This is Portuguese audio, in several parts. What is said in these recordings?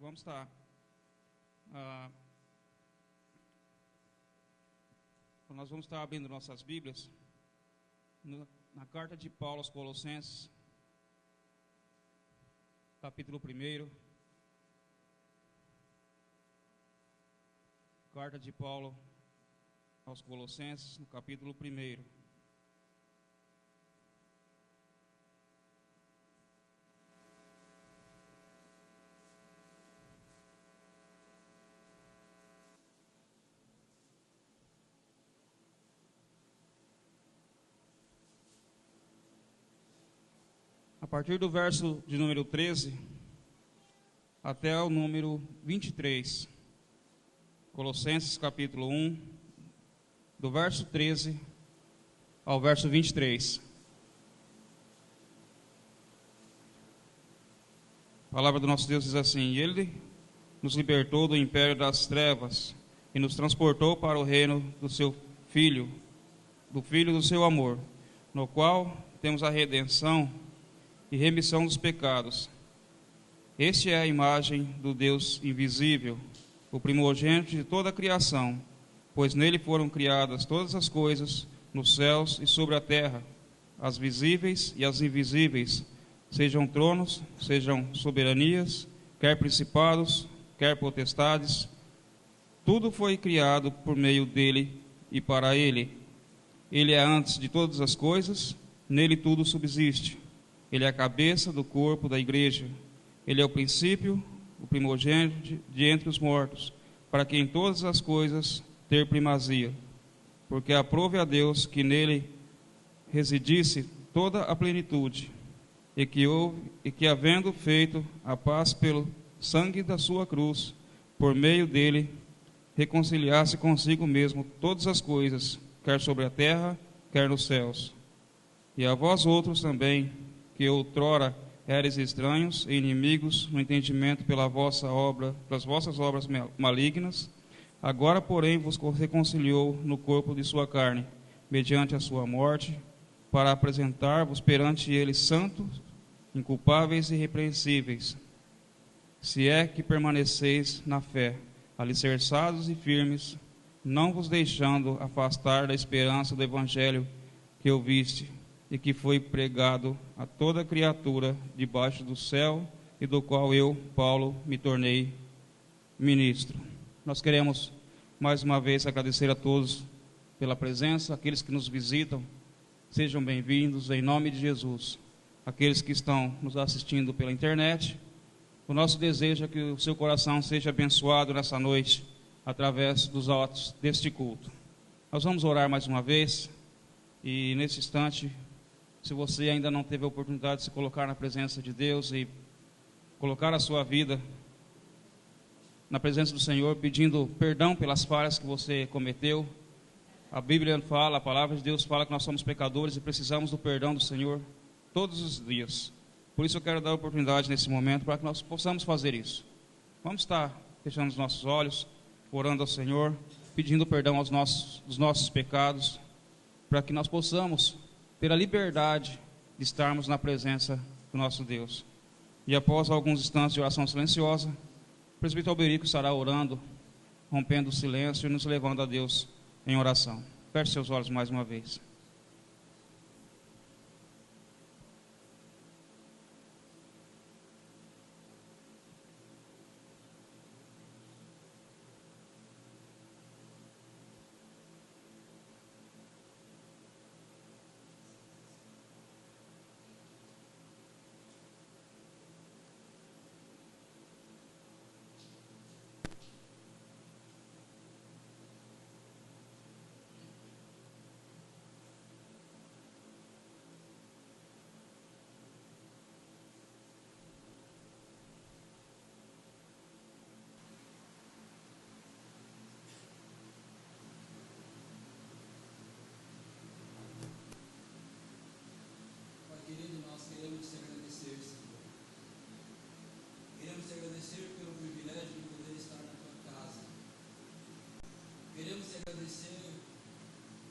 Vamos estar nós vamos estar abrindo nossas Bíblias na carta de Paulo aos Colossenses, capítulo 1. Carta de Paulo aos Colossenses, no capítulo 1. A partir do verso de número 13 até o número 23. Colossenses capítulo 1, do verso 13 ao verso 23. A palavra do nosso Deus diz assim: Ele nos libertou do império das trevas e nos transportou para o reino do seu Filho, do Filho do seu amor, no qual temos a redenção e remissão dos pecados. Este é a imagem do Deus invisível, o primogênito de toda a criação, pois nele foram criadas todas as coisas, nos céus e sobre a terra, as visíveis e as invisíveis, sejam tronos, sejam soberanias, quer principados, quer potestades. Tudo foi criado por meio dele e para ele. Ele é antes de todas as coisas, nele tudo subsiste. Ele é a cabeça do corpo da igreja. Ele é o princípio, o primogênito de entre os mortos, para que em todas as coisas ter primazia. Porque aprove a Deus que nele residisse toda a plenitude, e que havendo feito a paz pelo sangue da sua cruz, por meio dele, reconciliasse consigo mesmo todas as coisas, quer sobre a terra, quer nos céus. E a vós outros também, que outrora eres estranhos e inimigos no entendimento pelas vossas obras malignas, agora, porém, vos reconciliou no corpo de sua carne, mediante a sua morte, para apresentar-vos perante ele santos, inculpáveis e irrepreensíveis, se é que permaneceis na fé, alicerçados e firmes, não vos deixando afastar da esperança do evangelho que ouviste, e que foi pregado a toda criatura debaixo do céu, e do qual eu, Paulo, me tornei ministro. Nós queremos mais uma vez agradecer a todos pela presença, aqueles que nos visitam, sejam bem-vindos em nome de Jesus. Aqueles que estão nos assistindo pela internet, o nosso desejo é que o seu coração seja abençoado nessa noite, através dos atos deste culto. Nós vamos orar mais uma vez, e nesse instante, se você ainda não teve a oportunidade de se colocar na presença de Deus e colocar a sua vida na presença do Senhor, pedindo perdão pelas falhas que você cometeu, a Bíblia fala, a palavra de Deus fala que nós somos pecadores e precisamos do perdão do Senhor todos os dias. Por isso eu quero dar a oportunidade nesse momento para que nós possamos fazer isso. Vamos estar fechando os nossos olhos, orando ao Senhor, pedindo perdão dos nossos pecados, para que nós possamos ter a liberdade de estarmos na presença do nosso Deus. E após alguns instantes de oração silenciosa, o presbítero Alberico estará orando, rompendo o silêncio e nos levando a Deus em oração. Feche seus olhos mais uma vez.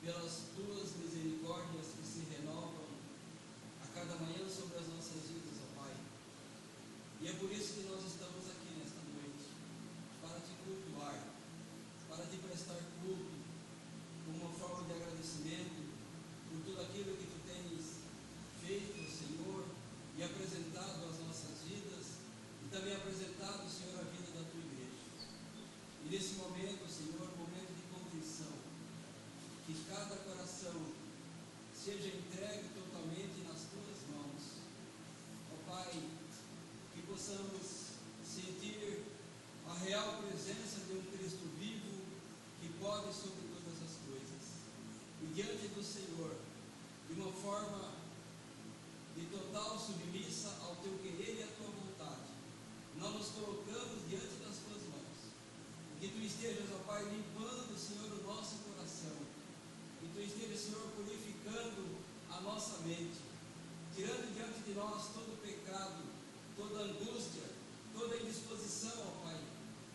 Pelas tuas misericórdias que se renovam a cada manhã sobre as nossas vidas, ó Pai. E é por isso que nós estamos aqui nesta noite. nesse momento, Senhor, momento de contrição, que cada coração seja entregue totalmente nas tuas mãos. Ó Pai, que possamos sentir a real presença de um Cristo vivo que pode sobre todas as coisas. E diante do Senhor, de uma forma de total submissa ao teu querer e à tua vontade, nós nos colocamos diante das tuas mãos. Que tu estejas, ó Pai, limpando, Senhor, o nosso coração. Que tu estejas, Senhor, purificando a nossa mente, tirando diante de nós todo o pecado, toda a angústia, toda a indisposição, ó Pai.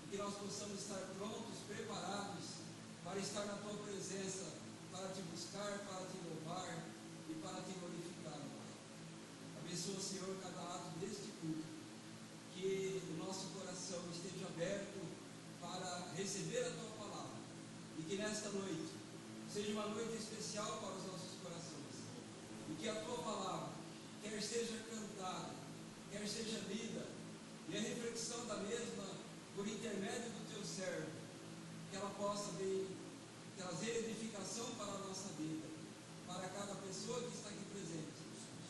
E que nós possamos estar prontos, preparados para estar na tua presença, para te buscar, para te louvar e para te glorificar, ó Pai. Abençoa, Senhor, cada ato deste culto, que o nosso coração esteja aberto para receber a tua palavra, e que nesta noite seja uma noite especial para os nossos corações, e que a tua palavra, quer seja cantada, quer seja lida, e a reflexão da mesma, por intermédio do teu servo, que ela possa trazer edificação para a nossa vida, para cada pessoa que está aqui presente,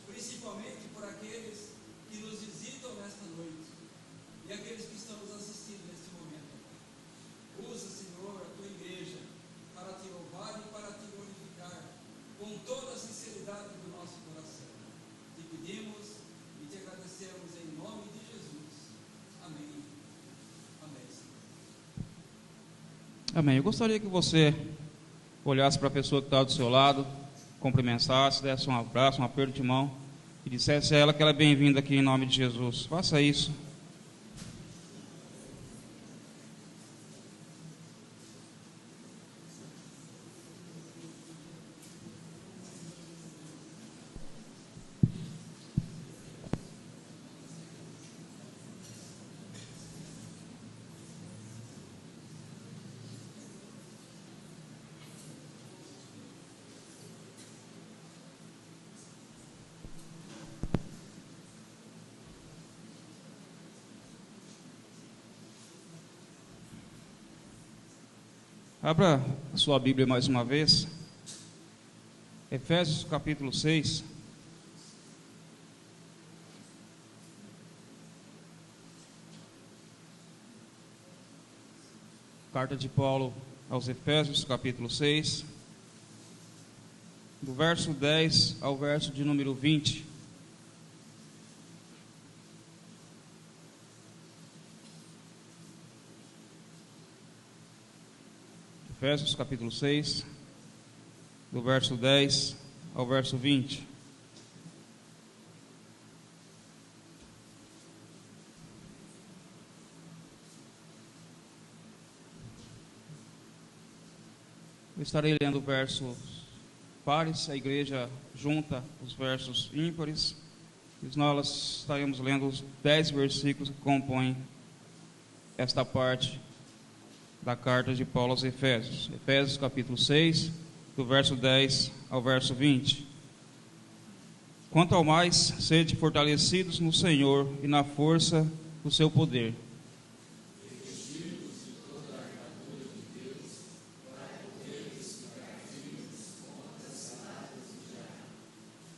principalmente por aqueles que nos visitam nesta noite, e aqueles que estão nos assistindo neste momento. Usa, Senhor, a tua igreja para te louvar e para te glorificar com toda a sinceridade do nosso coração. Te pedimos e te agradecemos em nome de Jesus. Amém. Amém, Senhor. Amém. Eu gostaria que você olhasse para a pessoa que está do seu lado, cumprimentasse, desse um abraço, um aperto de mão e dissesse a ela que ela é bem-vinda aqui em nome de Jesus. Faça isso. Abra a sua Bíblia mais uma vez. Efésios capítulo 6. Carta de Paulo aos Efésios, capítulo 6. Do verso 10 ao verso de número 20. Efésios capítulo 6, do verso 10 ao verso 20. Eu estarei lendo versos pares, a igreja junta os versos ímpares, e nós estaremos lendo os 10 versículos que compõem esta parte da carta de Paulo aos Efésios. Efésios capítulo 6, do verso 10 ao verso 20. Quanto ao mais, sede fortalecidos no Senhor e na força do seu poder.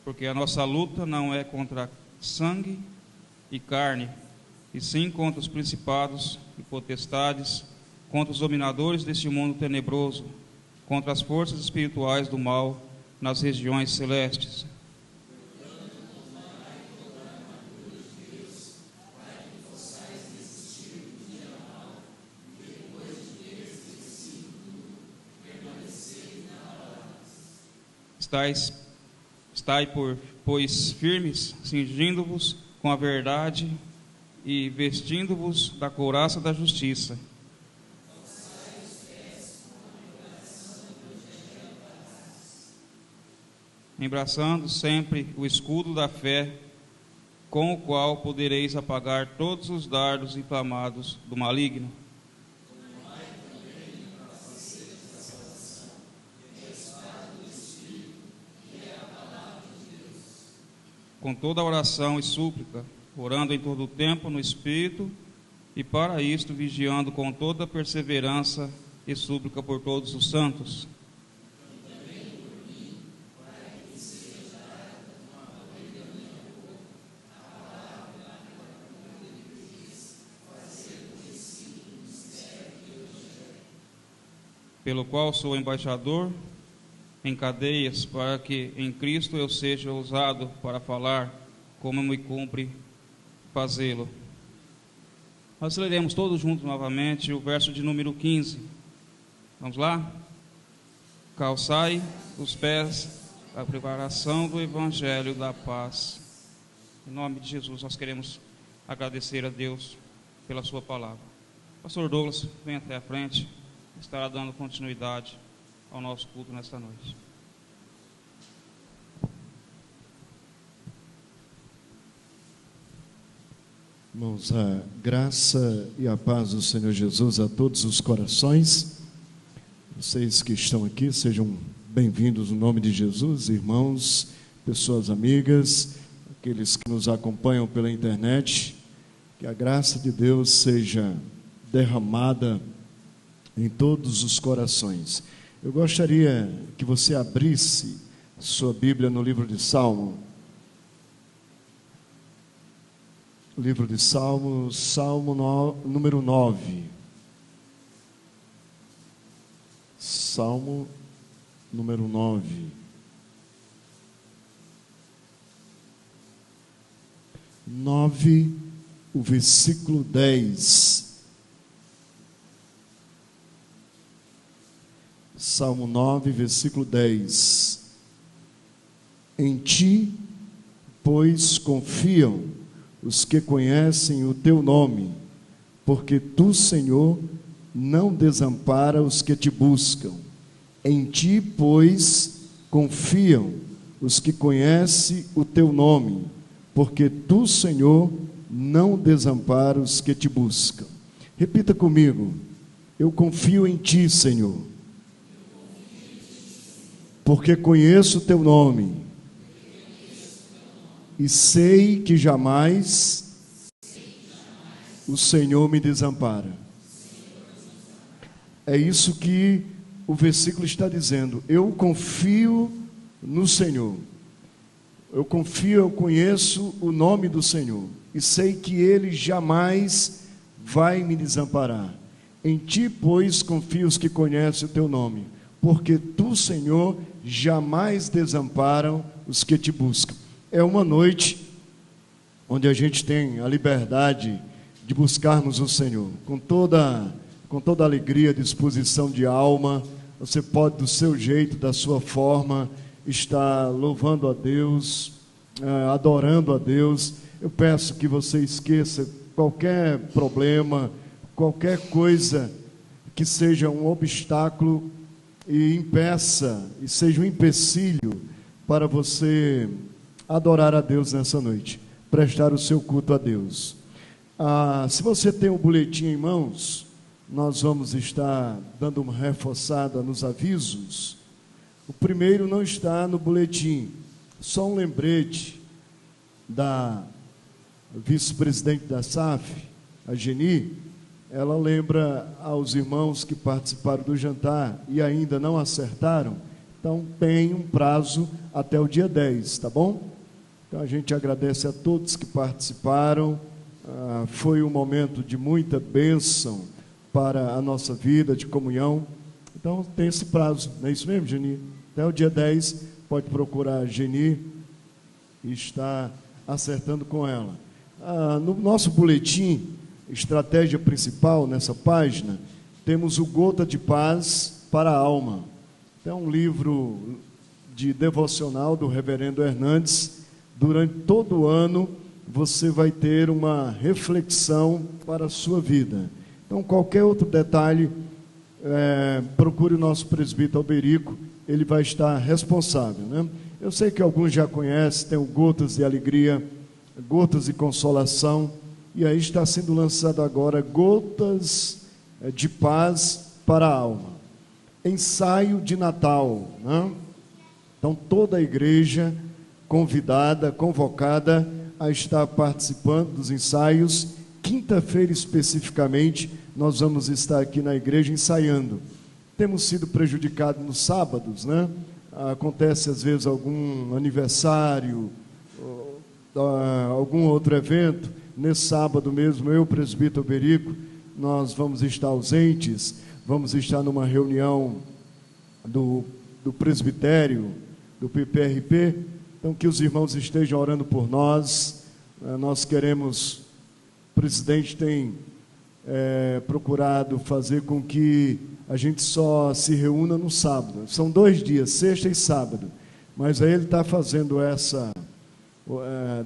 Porque a nossa luta não é contra sangue e carne, e sim contra os principados e potestades, contra os dominadores deste mundo tenebroso, contra as forças espirituais do mal nas regiões celestes. Estai, pois, firmes, cingindo-vos com a verdade e vestindo-vos da couraça da justiça. Embraçando sempre o escudo da fé, com o qual podereis apagar todos os dardos inflamados do maligno. Com toda oração e súplica, orando em todo o tempo no Espírito, e para isto vigiando com toda perseverança e súplica por todos os santos. Pelo qual sou embaixador em cadeias, para que em Cristo eu seja usado para falar como me cumpre fazê-lo. Nós leremos todos juntos novamente o verso de número 15. Vamos lá? Calçai os pés da preparação do Evangelho da paz. Em nome de Jesus, nós queremos agradecer a Deus pela sua palavra. Pastor Douglas, vem até a frente, estará dando continuidade ao nosso culto nesta noite. Irmãos, a graça e a paz do Senhor Jesus a todos os corações. Vocês que estão aqui, sejam bem-vindos no nome de Jesus, irmãos, pessoas amigas, aqueles que nos acompanham pela internet. Que a graça de Deus seja derramada em todos os corações. Eu gostaria que você abrisse sua Bíblia no livro de Salmo. Livro de Salmo, número 9. Salmo número 9. O versículo 10. Salmo 9, versículo 10. Em ti, pois, confiam os que conhecem o teu nome, porque tu, Senhor, não desampara os que te buscam. Em ti, pois, confiam os que conhecem o teu nome, porque tu, Senhor, não desampara os que te buscam. Repita comigo: eu confio em ti, Senhor, porque conheço o teu nome. E sei que jamais o Senhor me desampara. É isso que o versículo está dizendo. Eu confio no Senhor. Eu confio, eu conheço o nome do Senhor. E sei que Ele jamais vai me desamparar. Em ti, pois, confio os que conhecem o teu nome. Porque tu, Senhor, jamais desamparam os que te buscam. É uma noite onde a gente tem a liberdade de buscarmos o Senhor com toda alegria, disposição de alma. Você pode, do seu jeito, da sua forma, estar louvando a Deus, adorando a Deus. Eu peço que você esqueça qualquer problema, qualquer coisa que seja um obstáculo e impeça, e seja um empecilho para você adorar a Deus nessa noite, prestar o seu culto a Deus. Se você tem o boletim em mãos, nós vamos estar dando uma reforçada nos avisos. O primeiro não está no boletim, só um lembrete da vice-presidente da SAF, a Geni. Ela lembra aos irmãos que participaram do jantar e ainda não acertaram, então tem um prazo até o dia 10, tá bom? Então a gente agradece a todos que participaram. Foi um momento de muita bênção para a nossa vida, de comunhão. Então tem esse prazo, não é isso mesmo, Geni? Até o dia 10, pode procurar a Geni e estar acertando com ela. No nosso boletim, estratégia principal, nessa página, temos o Gota de Paz para a Alma. É um livro de devocional do reverendo Hernandes. Durante todo o ano, você vai ter uma reflexão para a sua vida. Então, qualquer outro detalhe, procure o nosso presbítero Alberico, ele vai estar responsável, né? Eu sei que alguns já conhecem, tem o Gotas de Alegria, Gotas de Consolação, e aí está sendo lançado agora Gotas de Paz para a Alma. Ensaio de Natal, né? Então, toda a igreja convidada, convocada a estar participando dos ensaios quinta-feira especificamente, nós vamos estar aqui na igreja ensaiando. Temos sido prejudicados nos sábados, né? Acontece às vezes algum aniversário, algum outro evento. Nesse sábado mesmo, eu, presbítero Berico, nós vamos estar ausentes, vamos estar numa reunião do presbitério, do PPRP. Então, que os irmãos estejam orando por nós. Nós queremos, o presidente tem procurado fazer com que a gente só se reúna no sábado. São 2 dias, sexta e sábado. Mas aí ele está fazendo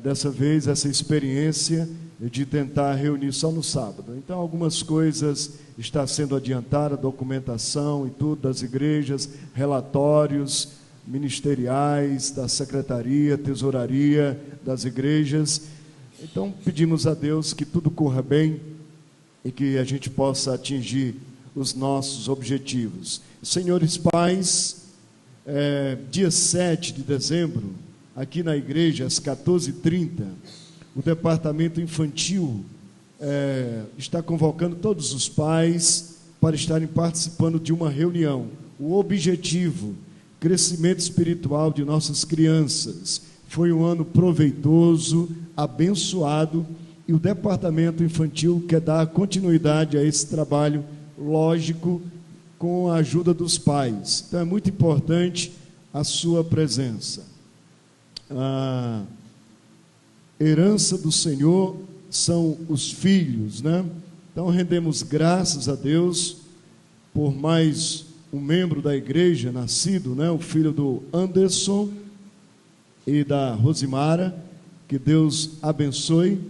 dessa vez, essa experiência de tentar reunir só no sábado. Então, algumas coisas estão sendo adiantadas, documentação e tudo das igrejas, relatórios ministeriais, da secretaria, tesouraria das igrejas. Então, pedimos a Deus que tudo corra bem e que a gente possa atingir os nossos objetivos. Senhores pais, dia 7 de dezembro, aqui na igreja, às 14h30, o departamento infantil está convocando todos os pais para estarem participando de uma reunião. O objetivo, crescimento espiritual de nossas crianças. Foi um ano proveitoso, abençoado, e o departamento infantil quer dar continuidade a esse trabalho, lógico, com a ajuda dos pais. Então é muito importante a sua presença. A herança do Senhor são os filhos, né? Então rendemos graças a Deus por mais um membro da igreja nascido, né? O filho do Anderson e da Rosimara, que Deus abençoe.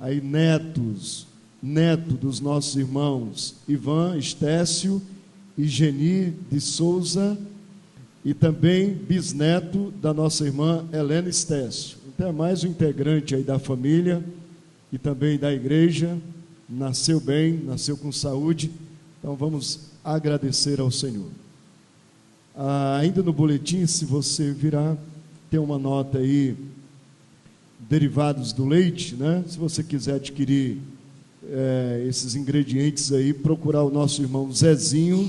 Aí neto dos nossos irmãos Ivan, Estécio e Geni de Souza, e também bisneto da nossa irmã Helena Estécio. Então é mais um integrante aí da família e também da igreja, nasceu bem, nasceu com saúde. Então vamos agradecer ao Senhor. Ainda no boletim, se você virar, tem uma nota aí, derivados do leite, né? Se você quiser adquirir esses ingredientes aí, procurar o nosso irmão Zezinho,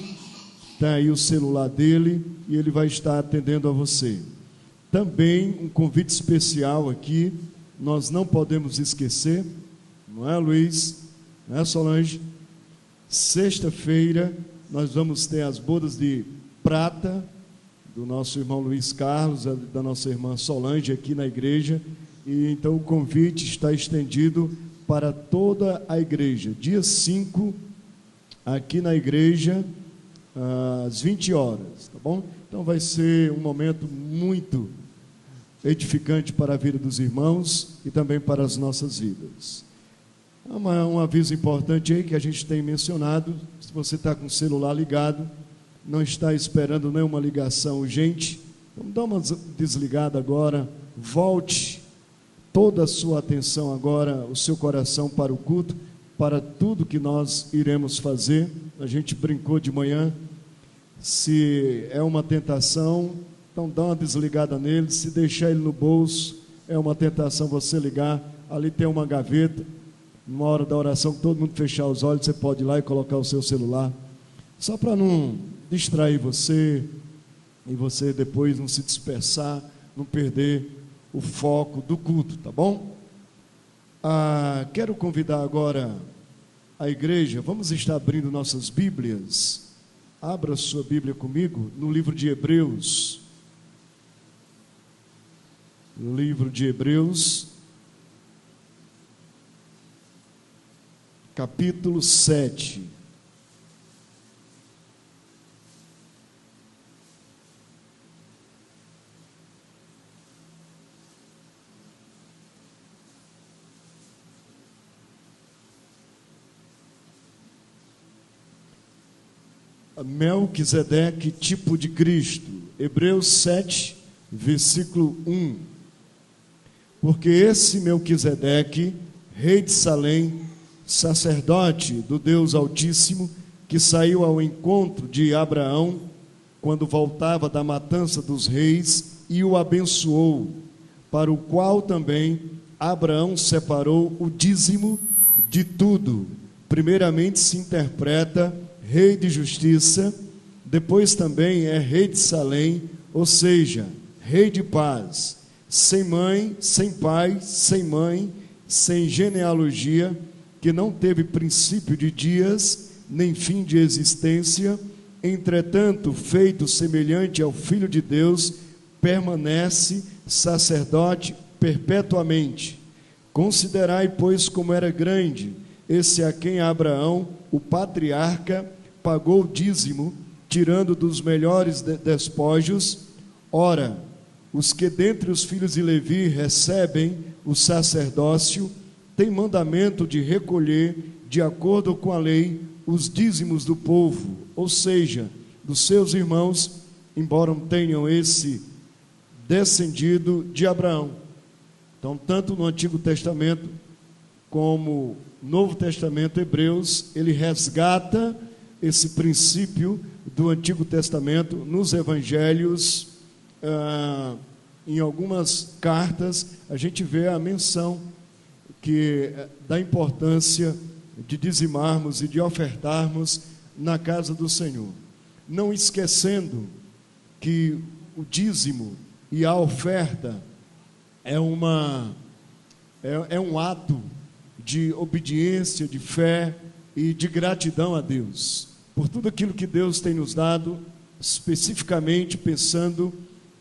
está aí o celular dele e ele vai estar atendendo a você. Também um convite especial aqui, nós não podemos esquecer, não é, Luiz? Não é, Solange? Sexta-feira nós vamos ter as bodas de prata do nosso irmão Luiz Carlos, da nossa irmã Solange aqui na igreja, e então o convite está estendido para toda a igreja. Dia 5, aqui na igreja, às 20 horas, tá bom? Então vai ser um momento muito edificante para a vida dos irmãos e também para as nossas vidas. Um aviso importante aí que a gente tem mencionado: se você está com o celular ligado, não está esperando nenhuma ligação urgente, então dá uma desligada agora, volte toda a sua atenção agora, o seu coração para o culto, para tudo que nós iremos fazer. A gente brincou de manhã, se é uma tentação, então dá uma desligada nele, se deixar ele no bolso, é uma tentação você ligar, ali tem uma gaveta, numa hora da oração, todo mundo fechar os olhos, você pode ir lá e colocar o seu celular, só para não distrair você, e você depois não se dispersar, não perder o foco do culto, tá bom? Quero convidar agora a igreja, vamos estar abrindo nossas Bíblias. Abra sua Bíblia comigo no livro de Hebreus. Livro de Hebreus, capítulo 7. Melquisedeque, tipo de Cristo. Hebreus 7, versículo 1. Porque esse Melquisedeque, rei de Salém, sacerdote do Deus Altíssimo, que saiu ao encontro de Abraão, quando voltava da matança dos reis, e o abençoou, para o qual também Abraão separou o dízimo de tudo, primeiramente se interpreta Rei de Justiça, depois também é Rei de Salém, ou seja, Rei de Paz, sem mãe, sem pai, sem mãe, sem genealogia, que não teve princípio de dias, nem fim de existência, entretanto, feito semelhante ao Filho de Deus, permanece sacerdote perpetuamente. Considerai, pois, como era grande esse a quem Abraão, o patriarca, pagou o dízimo, tirando dos melhores despojos. Ora, os que dentre os filhos de Levi recebem o sacerdócio, têm mandamento de recolher, de acordo com a lei, os dízimos do povo, ou seja, dos seus irmãos, embora tenham esse descendido de Abraão. Então, tanto no Antigo Testamento como no Novo Testamento, Hebreus, ele resgata esse princípio do Antigo Testamento nos Evangelhos. Em algumas cartas, a gente vê a menção da importância de dizimarmos e de ofertarmos na casa do Senhor. Não esquecendo que o dízimo e a oferta é um ato de obediência, de fé e de gratidão a Deus, por tudo aquilo que Deus tem nos dado, especificamente pensando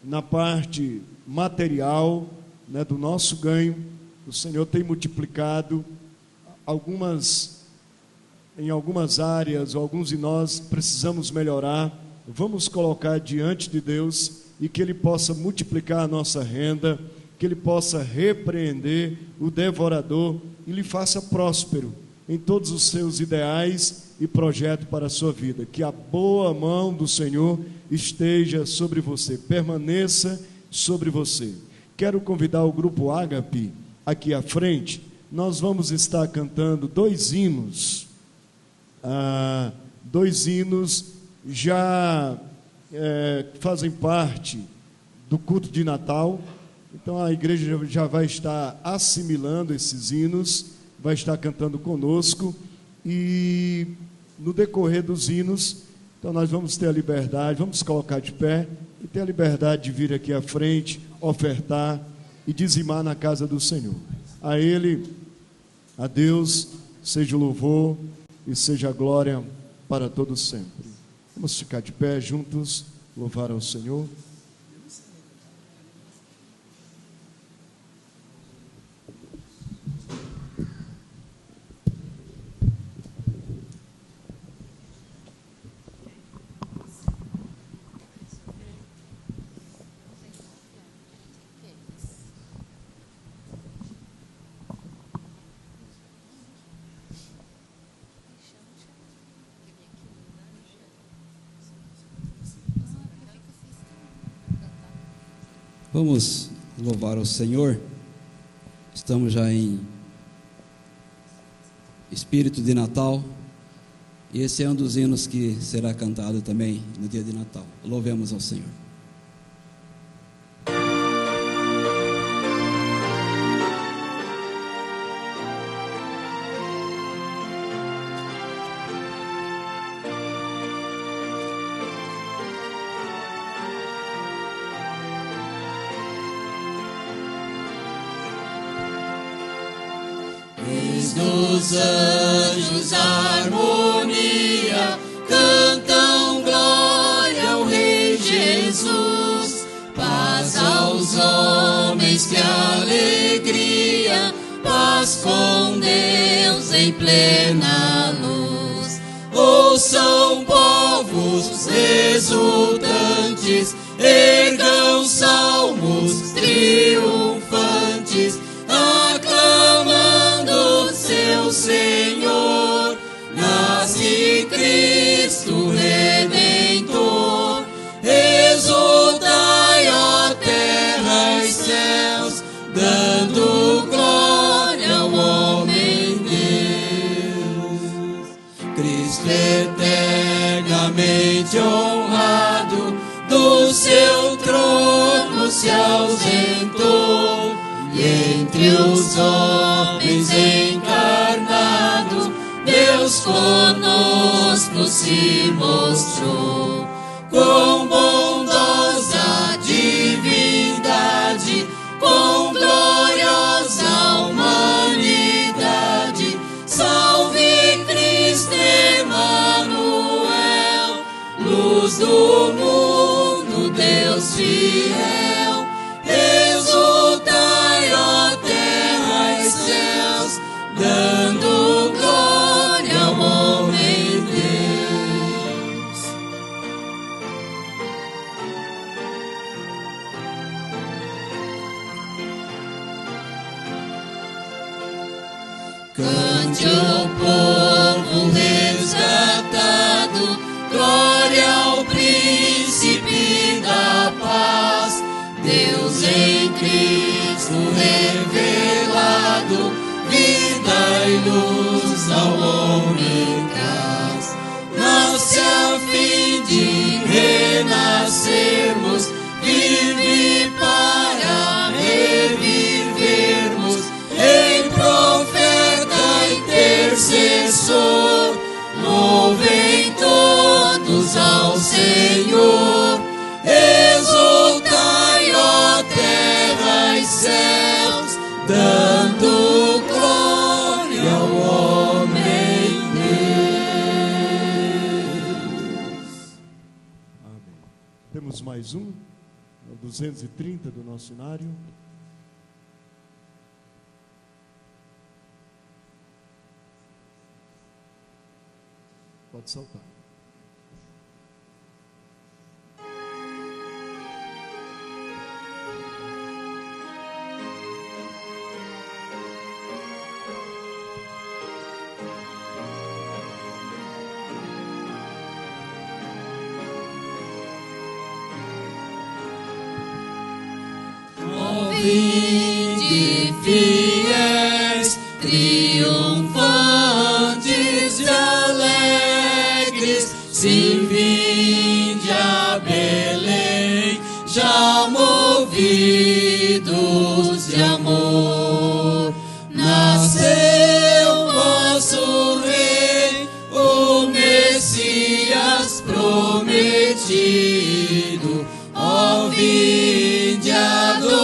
na parte material, né, do nosso ganho. O Senhor tem multiplicado em algumas áreas, alguns de nós precisamos melhorar. Vamos colocar diante de Deus e que Ele possa multiplicar a nossa renda, que Ele possa repreender o devorador e lhe faça próspero em todos os seus ideais e projetos para a sua vida. Que a boa mão do Senhor esteja sobre você, permaneça sobre você. Quero convidar o grupo Ágape aqui à frente. Nós vamos estar cantando dois hinos já fazem parte do culto de Natal. Então a igreja já vai estar assimilando esses hinos, vai estar cantando conosco, e no decorrer dos hinos, então nós vamos ter a liberdade, vamos colocar de pé e ter a liberdade de vir aqui à frente, ofertar e dizimar na casa do Senhor. A Ele, a Deus, seja o louvor e seja a glória para todos sempre. Vamos ficar de pé juntos, louvar ao Senhor. Vamos louvar ao Senhor. Estamos já em espírito de Natal, e esse é um dos hinos que será cantado também no dia de Natal. Louvemos ao Senhor. Dos anjos a harmonia, cantam glória ao Rei Jesus. Paz aos homens, que alegria, paz com Deus em plena luz. Ouçam povos exultantes, ergam salmos triunfantes, Senhor, nasce Cristo Redentor. Exultai, ó terra e céus, dando glória ao homem Deus. Cristo eternamente honrado, do seu trono se ausentou, e entre os homens encarnado Deus conosco se mostrou, com bondosa divindade, com gloriosa humanidade. Salve Cristo Emmanuel, luz do mundo, Deus fiel. Exultai, ó terra e céus, dando glória ao homem Deus. Cante o povo resgatado, glória ao príncipe da paz. Deus em Cristo revelado, vida e luz ao homem traz. Nasce a fim de renascermos, vive para revivermos, em profeta intercessor. Louvem todos ao Senhor, exultai, ó terra e céus, dando glória ao homem Deus. Amém. Temos mais um, o 230 do nosso inário. Pode saltar. Vinde fiéis, triunfantes e alegres, sim, vinde a Belém, já movidos de amor. Nasceu vosso Rei, o Messias prometido. Ó, vinde adoremos,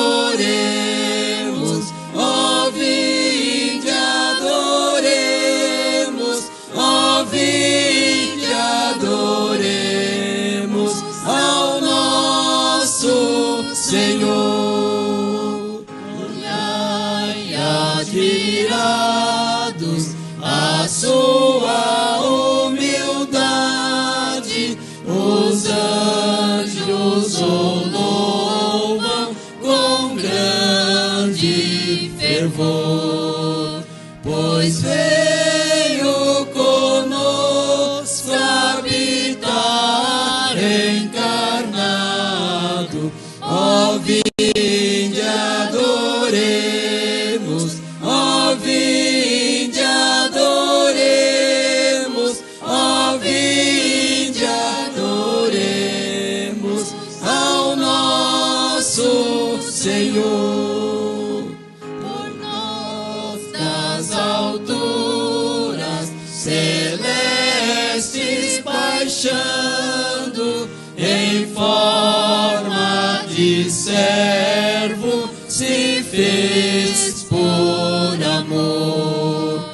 ó, vinde adoremos, ó, vinde adoremos ao nosso Senhor. Olhai admirados a sua humildade, os anjos o louvam com grande fervor, pois veio conosco habitar encarnado. Ó, vinde adoremos, ó, vinde adoremos, ó, vinde adoremos ao nosso Senhor. Por nós das alturas celestes baixando, em forma de servo se fez por amor,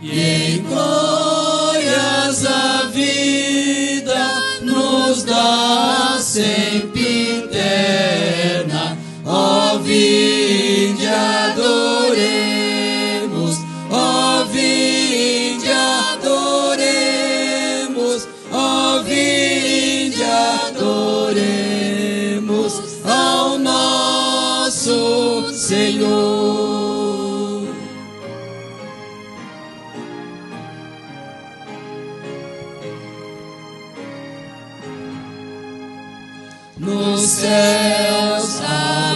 e em glórias a vida nos dá sempre eterna. Ó, vinde adoremos, ó, vinde adoremos, ó, vinde adoremos ao nosso Senhor. Nos céus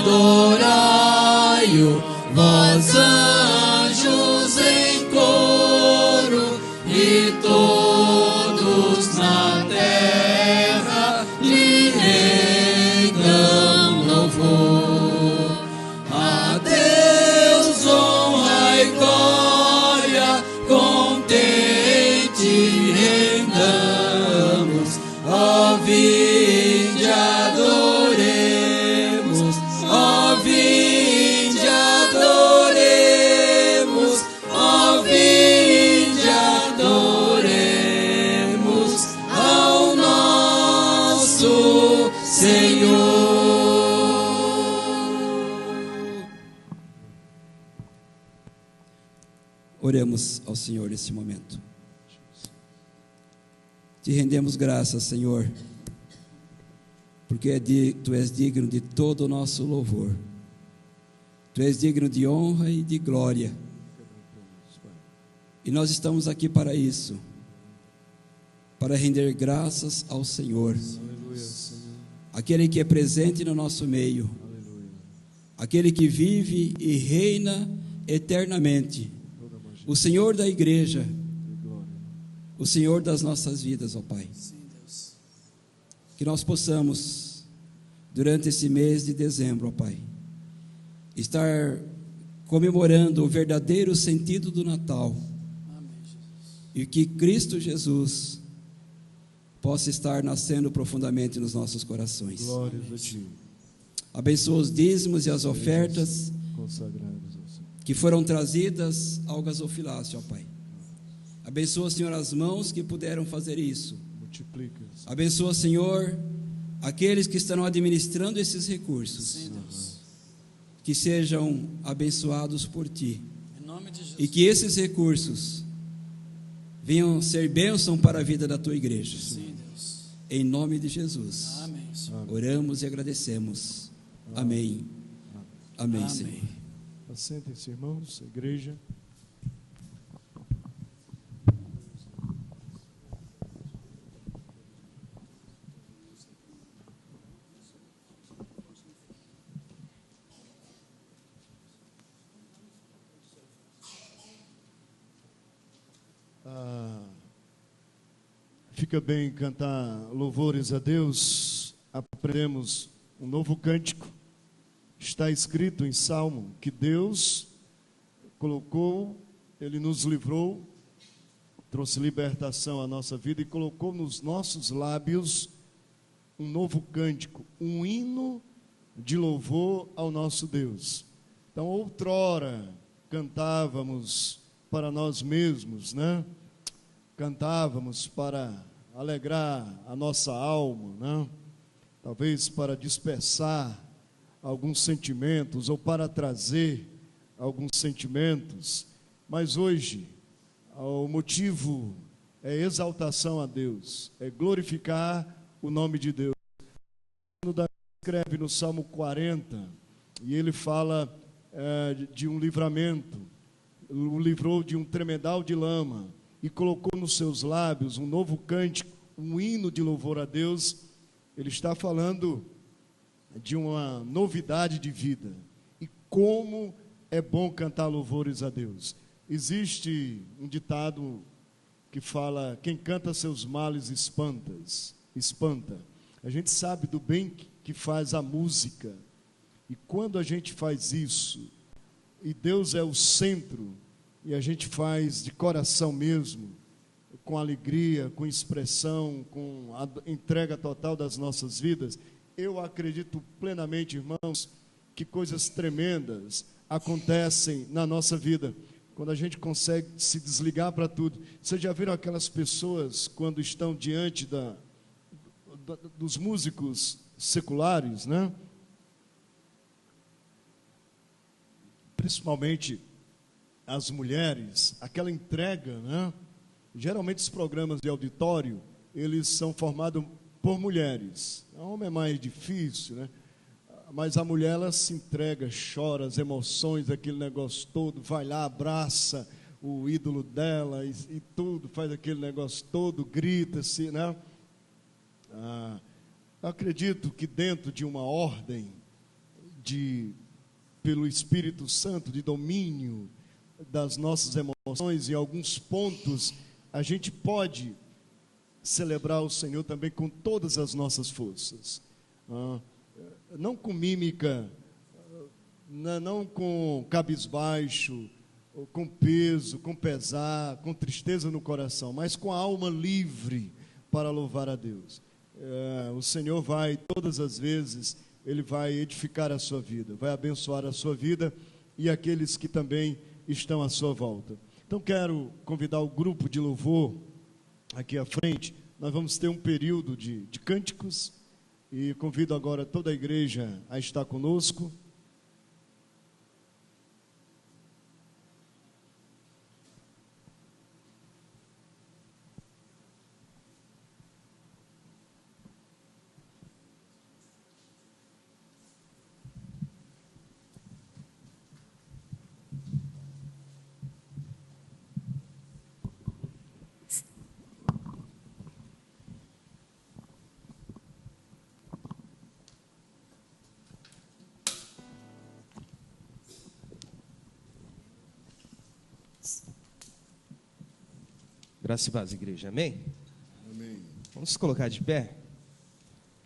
adorai-o, vós anjos em coro, e todos na terra lhe rendam louvor. A Deus honra e glória, contente Oremos ao Senhor nesse momento. Te rendemos graças, Senhor, porque Tu és digno de todo o nosso louvor. Tu és digno de honra e de glória. E nós estamos aqui para isso, para render graças ao Senhor, aquele que é presente no nosso meio, aquele que vive e reina eternamente, o Senhor da igreja, o Senhor das nossas vidas, ó Pai. Que nós possamos, durante esse mês de dezembro, ó Pai, estar comemorando o verdadeiro sentido do Natal, e que Cristo Jesus possa estar nascendo profundamente nos nossos corações. Glórias a Ti. Abençoa os dízimos e as ofertas Consagrados ao Senhor. que foram trazidas ao gasofilácio, ó Pai. Abençoa, Senhor, as mãos que puderam fazer isso. Multiplica. Abençoa, Senhor, aqueles que estão administrando esses recursos. Que sejam abençoados por Ti. Em nome de Jesus. E que esses recursos venham ser bênção para a vida da Tua igreja. Sim, Deus. Em nome de Jesus. Amém, Senhor. Oramos e agradecemos. Amém. Amém, Amém. Senhor. Assentem-se, irmãos, igreja. Fica bem cantar louvores a Deus. Aprendemos um novo cântico. Está escrito em Salmo que Deus colocou, Ele nos livrou, trouxe libertação à nossa vida e colocou nos nossos lábios um novo cântico, um hino de louvor ao nosso Deus. Então, outrora cantávamos para nós mesmos, né? Cantávamos para alegrar a nossa alma, né? Talvez para dispersar alguns sentimentos ou para trazer alguns sentimentos, mas hoje o motivo é exaltação a Deus, é glorificar o nome de Deus. Davi escreve no Salmo 40 e ele fala de um livramento, o livrou de um tremedal de lama e colocou nos seus lábios um novo cântico, um hino de louvor a Deus. Ele está falando de uma novidade de vida. E como é bom cantar louvores a Deus. Existe um ditado que fala: quem canta seus males espanta. A gente sabe do bem que faz a música. E quando a gente faz isso, e Deus é o centro, e a gente faz de coração mesmo, com alegria, com expressão, com a entrega total das nossas vidas, eu acredito plenamente, irmãos, que coisas tremendas acontecem na nossa vida, quando a gente consegue se desligar para tudo. Vocês já viram aquelas pessoas, quando estão diante dos músicos seculares, né? Principalmente as mulheres, aquela entrega, né? Geralmente os programas de auditório, eles são formados por mulheres. O homem é mais difícil, né? Mas a mulher, ela se entrega, chora, as emoções, aquele negócio todo, vai lá, abraça o ídolo dela e tudo, faz aquele negócio todo, grita-se, né? Eu acredito que dentro de uma ordem pelo Espírito Santo, de domínio das nossas emoções, em alguns pontos, a gente pode celebrar o Senhor também com todas as nossas forças. Não com mímica, não com cabisbaixo, com peso, com pesar, com tristeza no coração, mas com a alma livre para louvar a Deus. O Senhor vai, todas as vezes, Ele vai edificar a sua vida, vai abençoar a sua vida e aqueles que também estão à sua volta. Então quero convidar o grupo de louvor aqui à frente. Nós vamos ter um período de cânticos e convido agora toda a igreja a estar conosco. Graça e paz, igreja. Amém? Amém. Vamos nos colocar de pé.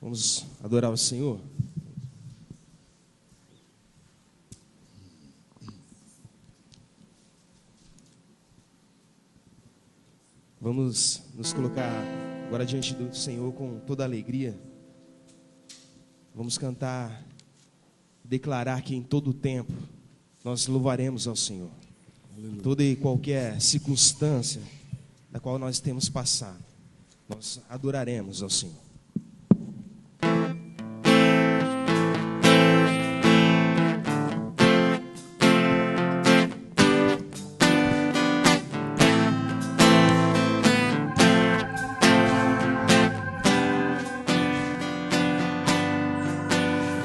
Vamos adorar o Senhor. Vamos nos colocar agora diante do Senhor com toda a alegria. Vamos cantar, declarar que em todo o tempo nós louvaremos ao Senhor. Aleluia. Toda e qualquer circunstância da qual nós temos passado, nós adoraremos ao Senhor.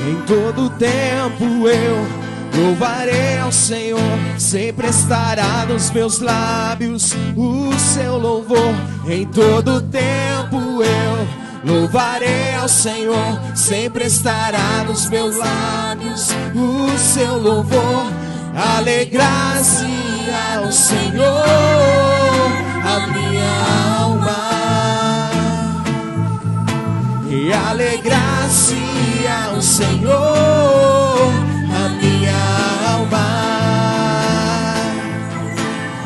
Em todo tempo eu louvarei ao Senhor, sempre estará nos meus lábios o seu louvor. Em todo tempo eu louvarei ao Senhor, sempre estará nos meus lábios o seu louvor. Alegrar-se ao Senhor a minha alma, e alegrar-se ao Senhor a minha alma.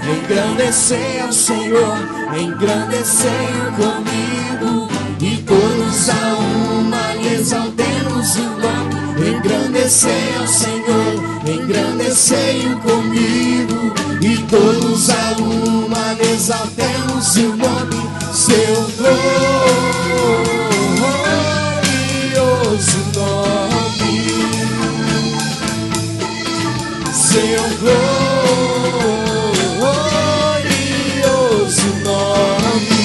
Engrandecer ao Senhor, engrandecei-o comigo, e todos a uma lhe exaltemos o nome. Engrandecer ao Senhor, engrandecei-o comigo, e todos a uma lhe exaltemos o nome. Seu glorioso nome, seu glorioso nome.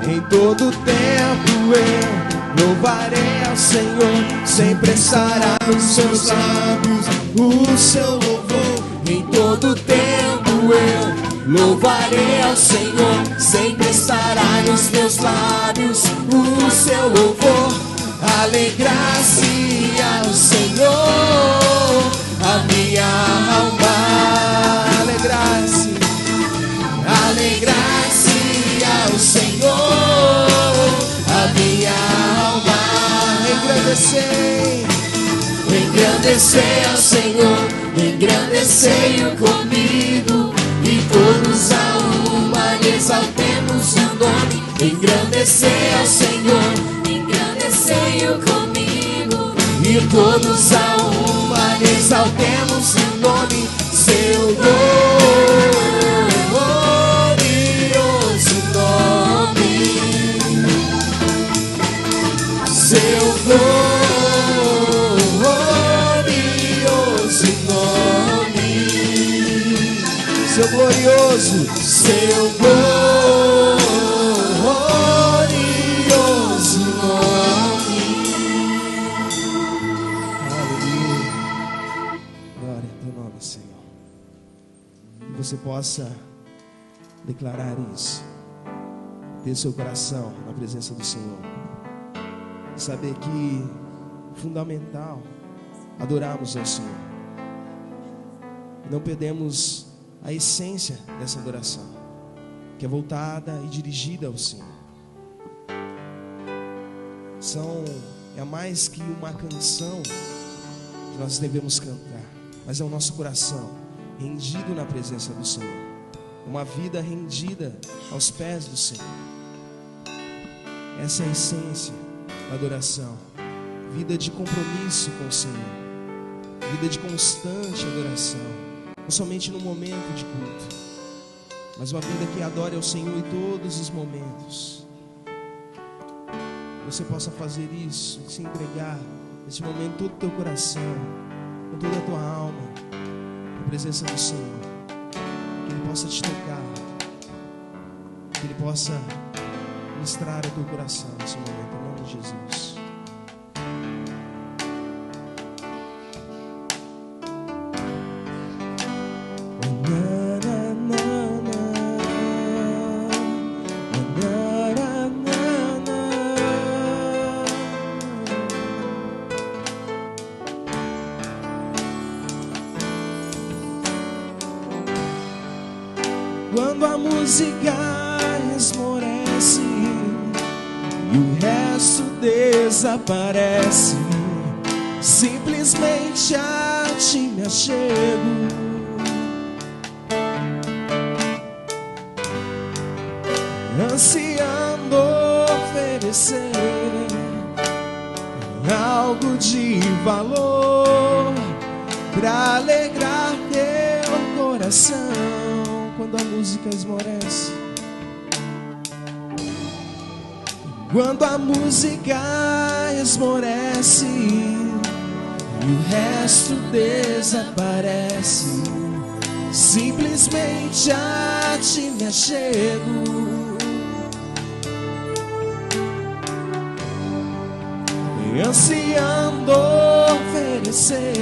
Em todo tempo eu louvarei ao Senhor, sempre estará nos seus lábios o seu louvor. Em todo tempo eu louvarei ao Senhor, sempre estará nos meus lábios o seu louvor. Alegrar-se ao Senhor a minha alma, alegrar-se, alegrar-se ao Senhor a minha alma. Engrandecer ao Senhor, engrandecei-o comigo, e todos a uma lhe exaltemos o nome. Engrandecer ao Senhor, engrandecei-o comigo, e todos a uma lhe exaltemos o nome. Seu glorioso nome, seu glorioso nome, seu glorioso, seu glorioso nome. Aleluia. Glória ao teu nome, Senhor. Que você possa declarar isso, ter seu coração na presença do Senhor, saber que é fundamental adorarmos ao Senhor, não perdemos a essência dessa adoração, que é voltada e dirigida ao Senhor. É mais que uma canção que nós devemos cantar, mas é o nosso coração rendido na presença do Senhor, uma vida rendida aos pés do Senhor. Essa é a essência da adoração, vida de compromisso com o Senhor, vida de constante adoração, não somente no momento de culto, mas uma vida que adore ao Senhor em todos os momentos. Você possa fazer isso, se entregar nesse momento todo o teu coração, com toda a tua alma, na presença do Senhor, que Ele possa te tocar, que Ele possa ministrar o teu coração nesse momento, em nome de Jesus. música esmorece e o resto desaparece, simplesmente a ti me achego. Ansiando oferecer algo de valor pra alegrar teu coração. Quando a música esmorece, quando a música esmorece e o resto desaparece, simplesmente a ti me achego. Ansiando oferecer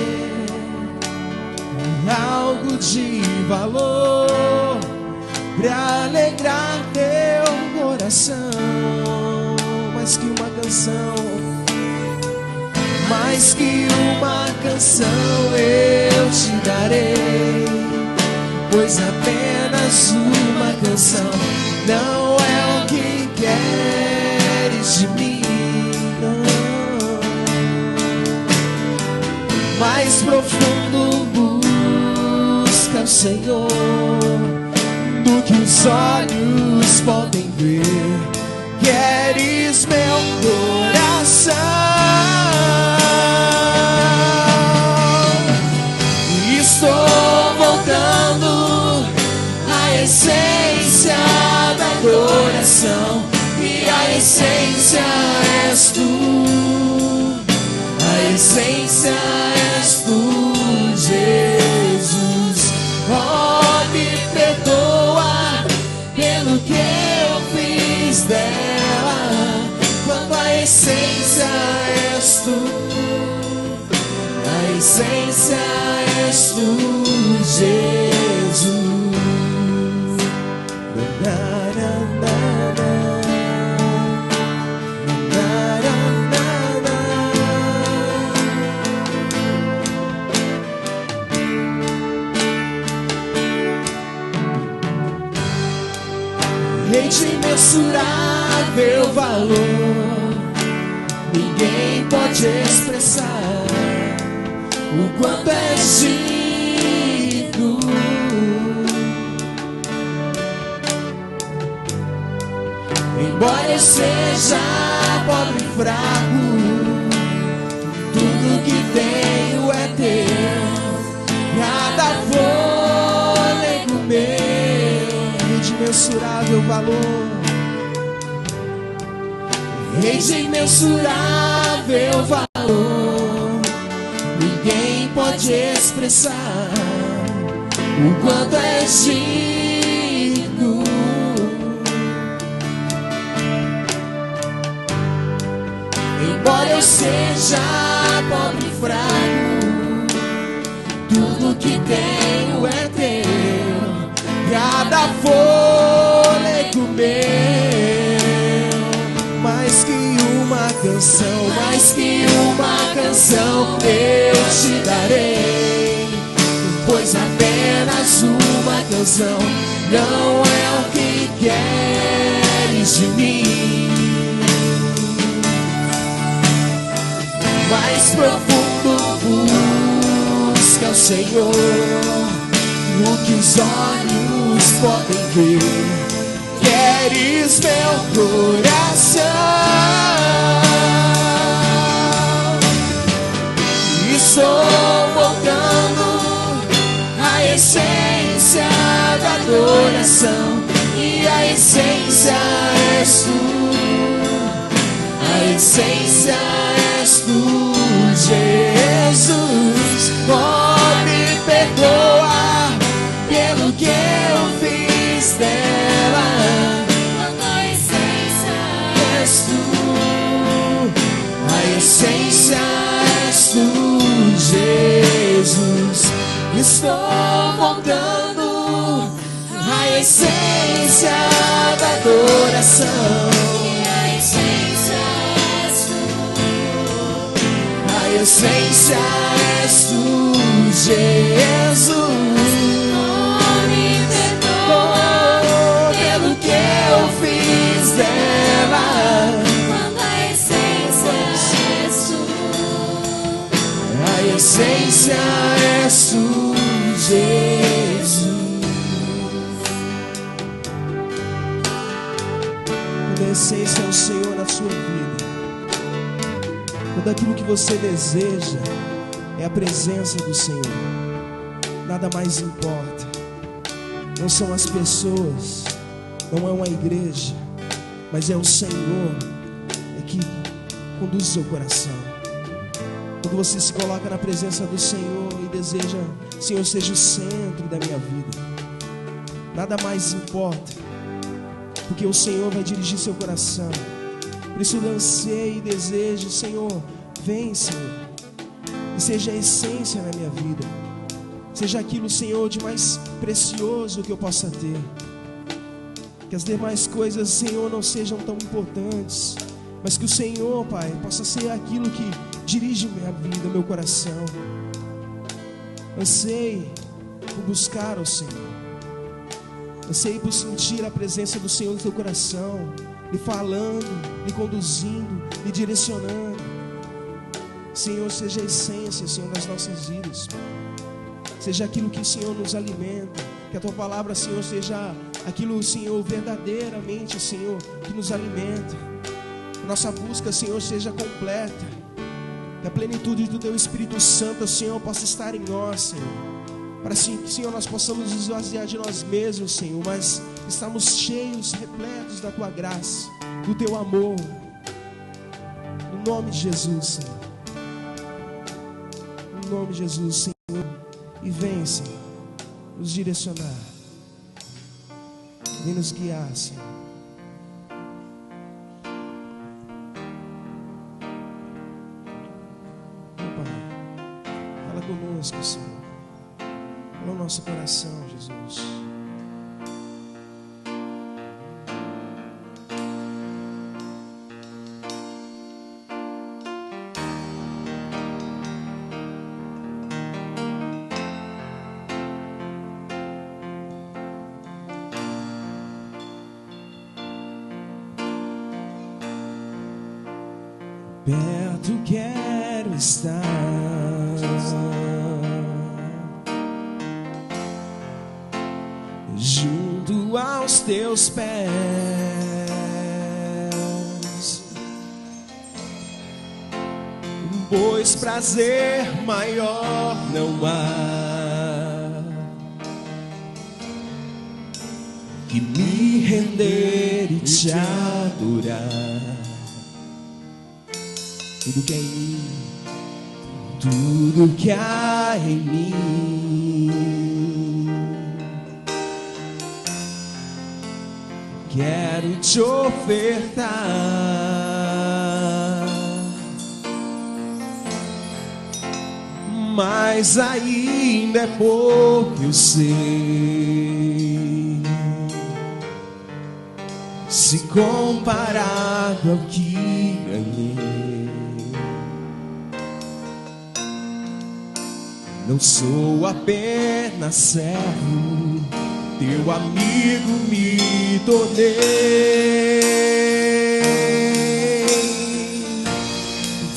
algo de valor pra alegrar teu coração. Mais que uma canção, mais que uma canção eu te darei, pois apenas uma canção não é o que queres de mim. Mais profundo busca o Senhor do que os olhos podem ver. Queres meu coração, estou voltando à essência da adoração, e a essência és tu. A essência és tu, Jesus. Oh, me perdoa pelo que eu fiz dela, quando a essência és tu. A essência és tu, Jesus. De imensurável valor, ninguém pode expressar o quanto és digno. Embora eu seja pobre e fraco, tudo que tenho é teu, cada fôlego meu. De imensurável valor, Rei de imensurável valor, ninguém pode expressar o quanto és digno. Embora eu seja pobre e fraco, tudo que tenho é teu, cada fôlego meu. Mais que uma canção, mais que uma canção eu te darei, pois apenas uma canção não é o que queres de mim. Mais profundo busca o Senhor, o que os olhos podem ver. Queres meu coração, estou voltando à essência da adoração, e a essência és tu. A essência és tu, Jesus. Oh, me perdoa pelo que eu fiz dela, quando a essência és tu. A essência és tu, Jesus. Estou voltando à essência da adoração, e a essência és tu. A essência és tu, Jesus. Oh, me perdoa essência és tu, Jesus. Quando a essência é o Senhor na sua vida, quando aquilo que você deseja é a presença do Senhor, nada mais importa. Não são as pessoas, não é uma igreja, mas é o Senhor que conduz o seu coração. Quando você se coloca na presença do Senhor e deseja, Senhor, seja o centro da minha vida, nada mais importa, porque o Senhor vai dirigir seu coração. Por isso eu anseio e desejo, Senhor, vem, Senhor, e seja a essência na minha vida, seja aquilo, Senhor, de mais precioso que eu possa ter. Que as demais coisas, Senhor, não sejam tão importantes, mas que o Senhor, Pai, possa ser aquilo que dirige minha vida, meu coração. Anseie por buscar o Senhor, anseie por sentir a presença do Senhor no teu coração, lhe falando, lhe conduzindo, lhe direcionando. Senhor, seja a essência, Senhor, das nossas vidas, seja aquilo que o Senhor nos alimenta, que a tua palavra, Senhor, seja aquilo, Senhor, verdadeiramente, Senhor, que nos alimenta. Nossa busca, Senhor, seja completa, que a plenitude do teu Espírito Santo, Senhor, possa estar em nós, Senhor, para assim, Senhor, nós possamos nos esvaziar de nós mesmos, Senhor, mas estamos cheios, repletos da tua graça, do teu amor, no nome de Jesus, Senhor, no nome de Jesus, Senhor, e vem, Senhor, nos direcionar, vem nos guiar, Senhor. Conosco, Senhor, no nosso coração, Jesus. Perto quero estar, junto aos teus pés, pois prazer maior não há que me render e te adorar. Tudo que há em mim, tudo que há em mim, quero te ofertar, mas ainda é pouco, eu sei, se comparado ao que ganhei. Não sou apenas servo, teu amigo me tornei.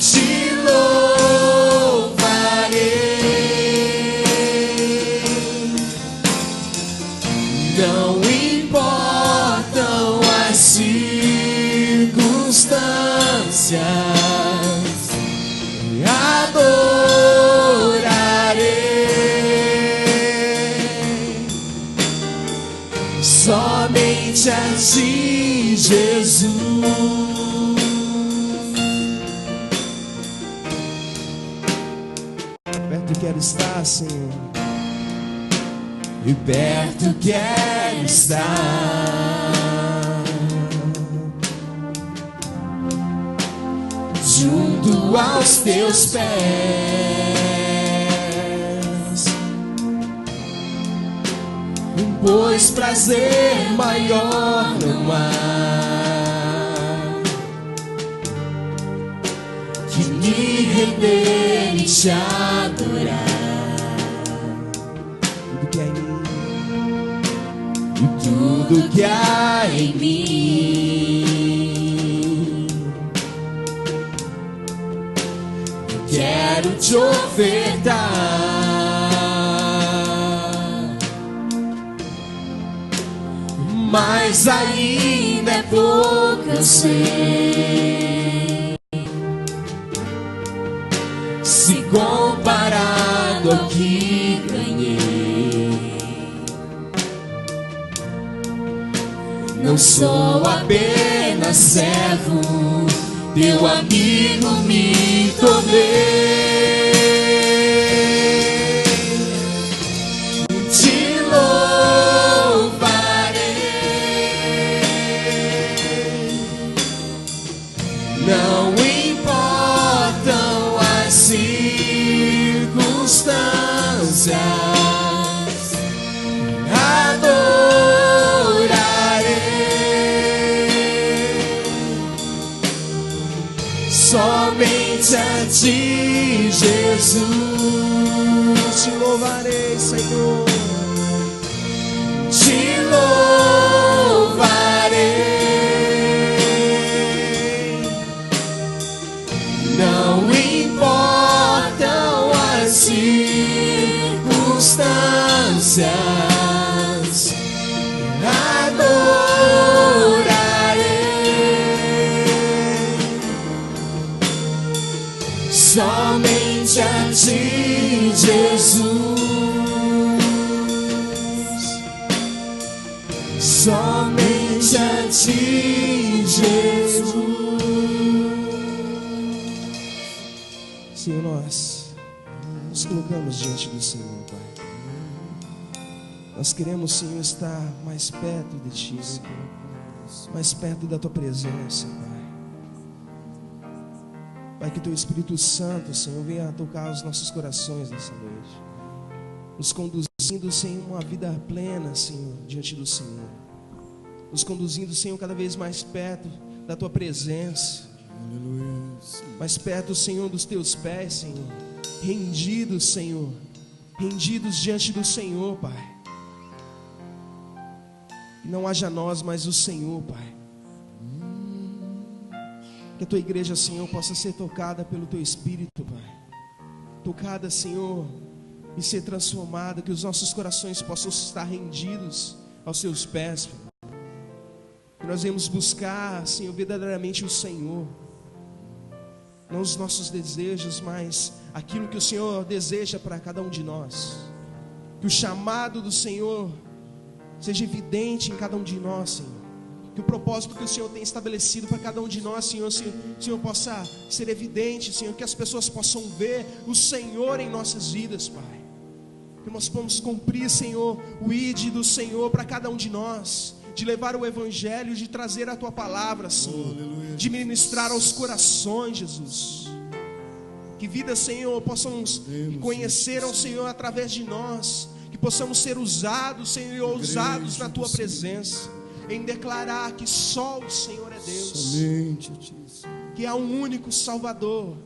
Te louvarei, não importam as circunstâncias, somente a ti, Jesus. Perto quero estar, Senhor, e perto quero estar, junto aos teus pés, pois prazer maior não há que me render e te adorar. Tudo que há em mim, e tudo que há em mim, quero te ofertar. Mas ainda é pouco, eu sei. Se comparado ao que ganhei, não sou apenas servo, teu amigo me tornei. Te louvarei, não importam as circunstâncias, somente a ti, Jesus. Te louvarei, Senhor. Te louvarei, não importam as circunstâncias, somente a ti, Jesus. Somente a ti, Jesus. Senhor, nós nos colocamos diante do Senhor, Pai. Nós queremos, Senhor, estar mais perto de ti, mais perto da tua presença, Pai. Pai, que teu Espírito Santo, Senhor, venha tocar os nossos corações nessa noite, nos conduzindo, Senhor, uma vida plena, Senhor, diante do Senhor, nos conduzindo, Senhor, cada vez mais perto da tua presença, mais perto, Senhor, dos teus pés, Senhor, rendidos, Senhor, rendidos diante do Senhor, Pai. Que não haja nós, mas o Senhor, Pai. Que a tua igreja, Senhor, possa ser tocada pelo teu Espírito, Pai. Tocada, Senhor, e ser transformada. Que os nossos corações possam estar rendidos aos seus pés, Pai. Que nós venhamos buscar, Senhor, verdadeiramente o Senhor. Não os nossos desejos, mas aquilo que o Senhor deseja para cada um de nós. Que o chamado do Senhor seja evidente em cada um de nós, Senhor. Que o propósito que o Senhor tem estabelecido para cada um de nós, Senhor, Senhor, possa ser evidente, Senhor. Que as pessoas possam ver o Senhor em nossas vidas, Pai. Que nós possamos cumprir, Senhor, o ID do Senhor para cada um de nós. De levar o Evangelho, de trazer a tua palavra, Senhor. De ministrar aos corações, Jesus. Que vidas, Senhor, possam conhecer ao Senhor através de nós. Que possamos ser usados, Senhor, e ousados na tua presença, em declarar que só o Senhor é Deus, que é um único Salvador,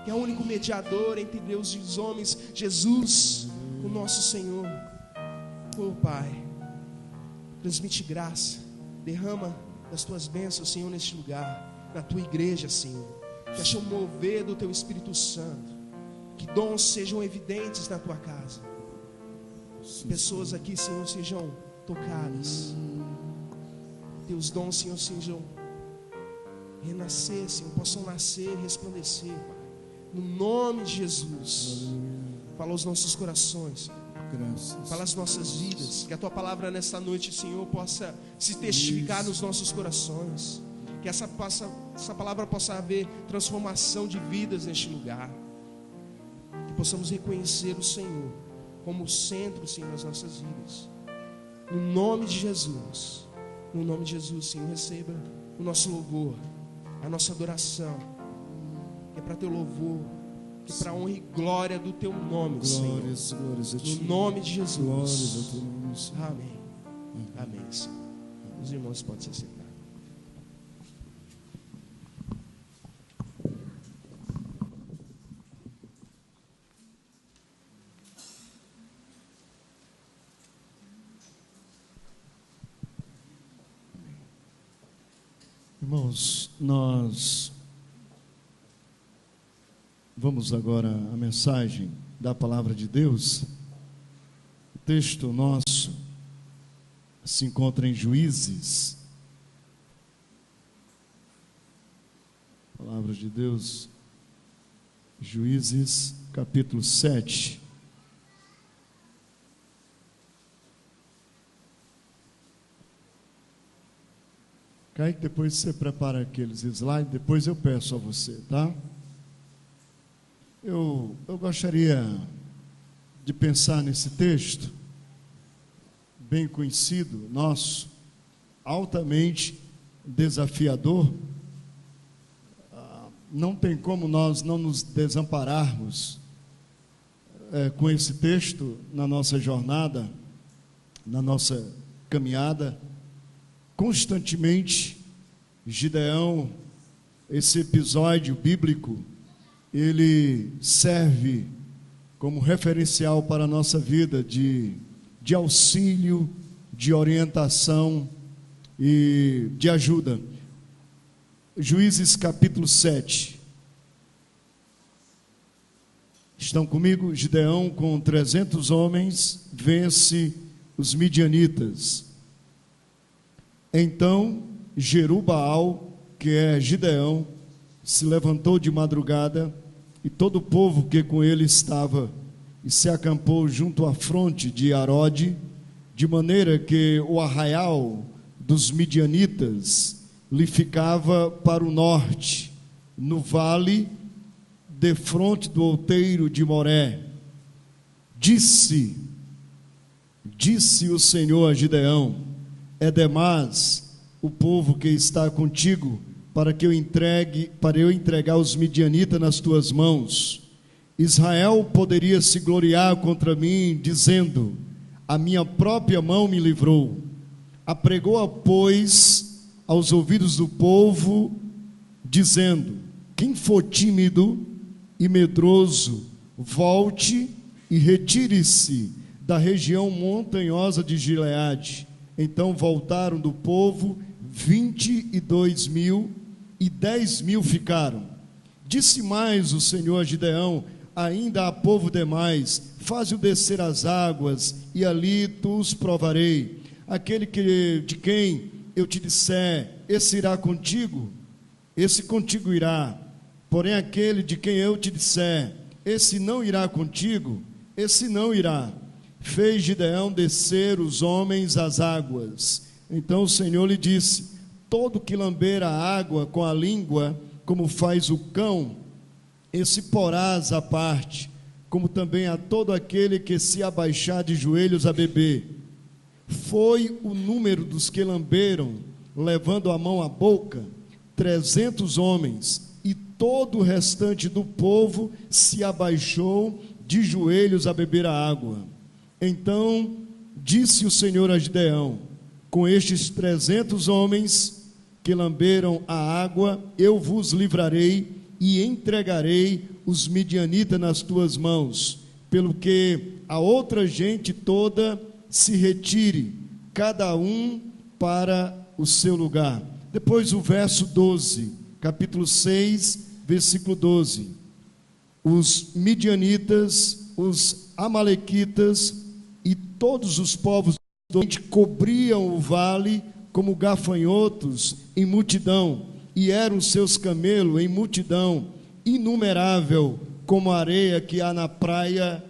que é o único mediador entre Deus e os homens, Jesus, o nosso Senhor. Oh Pai, transmite graça, derrama das tuas bênçãos, Senhor, neste lugar, na tua igreja, Senhor. Que haja um mover do teu Espírito Santo, que dons sejam evidentes na tua casa. Pessoas aqui, Senhor, sejam tocadas. Teus dons, Senhor, sejam renascer, Senhor, possam nascer, resplandecer, Pai. No nome de Jesus. Fala aos nossos corações, fala as nossas vidas. Que a tua palavra nesta noite, Senhor, possa se testificar nos nossos corações. Que essa palavra possa haver transformação de vidas neste lugar. Que possamos reconhecer o Senhor como o centro, Senhor, das nossas vidas. No nome de Jesus. No nome de Jesus, Senhor, receba o nosso louvor, a nossa adoração. Que é para teu louvor, que é para a honra e glória do teu nome, Senhor. No nome de Jesus. Amém. Amém, Senhor. Os irmãos podem se sentar. Irmãos, nós Vamos agora à mensagem da palavra de Deus. O texto nosso se encontra em Juízes. Palavra de Deus, Juízes, capítulo 7. Kaique, depois você prepara aqueles slides, depois eu peço a você, tá? Eu gostaria de pensar nesse texto, bem conhecido, nosso, altamente desafiador. Não tem como nós não nos desampararmos com esse texto na nossa jornada, na nossa caminhada. Constantemente, Gideão, esse episódio bíblico, ele serve como referencial para a nossa vida de auxílio, de orientação e de ajuda. Juízes capítulo 7. Estão comigo? Gideão, com 300 homens, vence os midianitas. Então, Jerubaal, que é Gideão, se levantou de madrugada, e todo o povo que com ele estava, e se acampou junto à fronte de Arode, de maneira que o arraial dos midianitas lhe ficava para o norte, no vale, defronte do outeiro de Moré. Disse o Senhor a Gideão: é demais o povo que está contigo, para eu entregar os midianitas nas tuas mãos. Israel poderia se gloriar contra mim, dizendo: a minha própria mão me livrou. Apregou-a, pois, aos ouvidos do povo, dizendo: quem for tímido e medroso, volte e retire-se da região montanhosa de Gileade. Então voltaram do povo 22.000, e 10.000 ficaram. Disse mais o Senhor a Gideão: ainda há povo demais, faze-o descer as águas, e ali tu os provarei. Aquele de quem eu te disser, esse irá contigo, esse contigo irá. Porém aquele de quem eu te disser, esse não irá contigo, esse não irá. Fez Gideão descer os homens às águas. Então o Senhor lhe disse: todo que lamber a água com a língua, como faz o cão, esse porás à parte, como também a todo aquele que se abaixar de joelhos a beber. Foi o número dos que lamberam, levando a mão à boca, 300 homens, e todo o restante do povo se abaixou de joelhos a beber a água. Então disse o Senhor a Gideão: com estes 300 homens que lamberam a água, eu vos livrarei e entregarei os midianitas nas tuas mãos, pelo que a outra gente toda se retire, cada um para o seu lugar. Depois o verso 12, capítulo 6, versículo 12. Os midianitas, os amalequitas e todos os povos cobriam o vale como gafanhotos em multidão, e eram seus camelos em multidão inumerável, como a areia que há na praia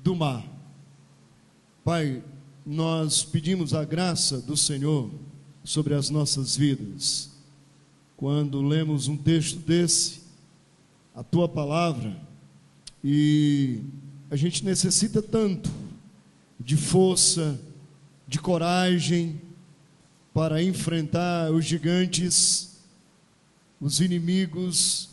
do mar. Pai, nós pedimos a graça do Senhor sobre as nossas vidas. Quando lemos um texto desse, a tua palavra, e a gente necessita tanto de força, de coragem para enfrentar os gigantes, os inimigos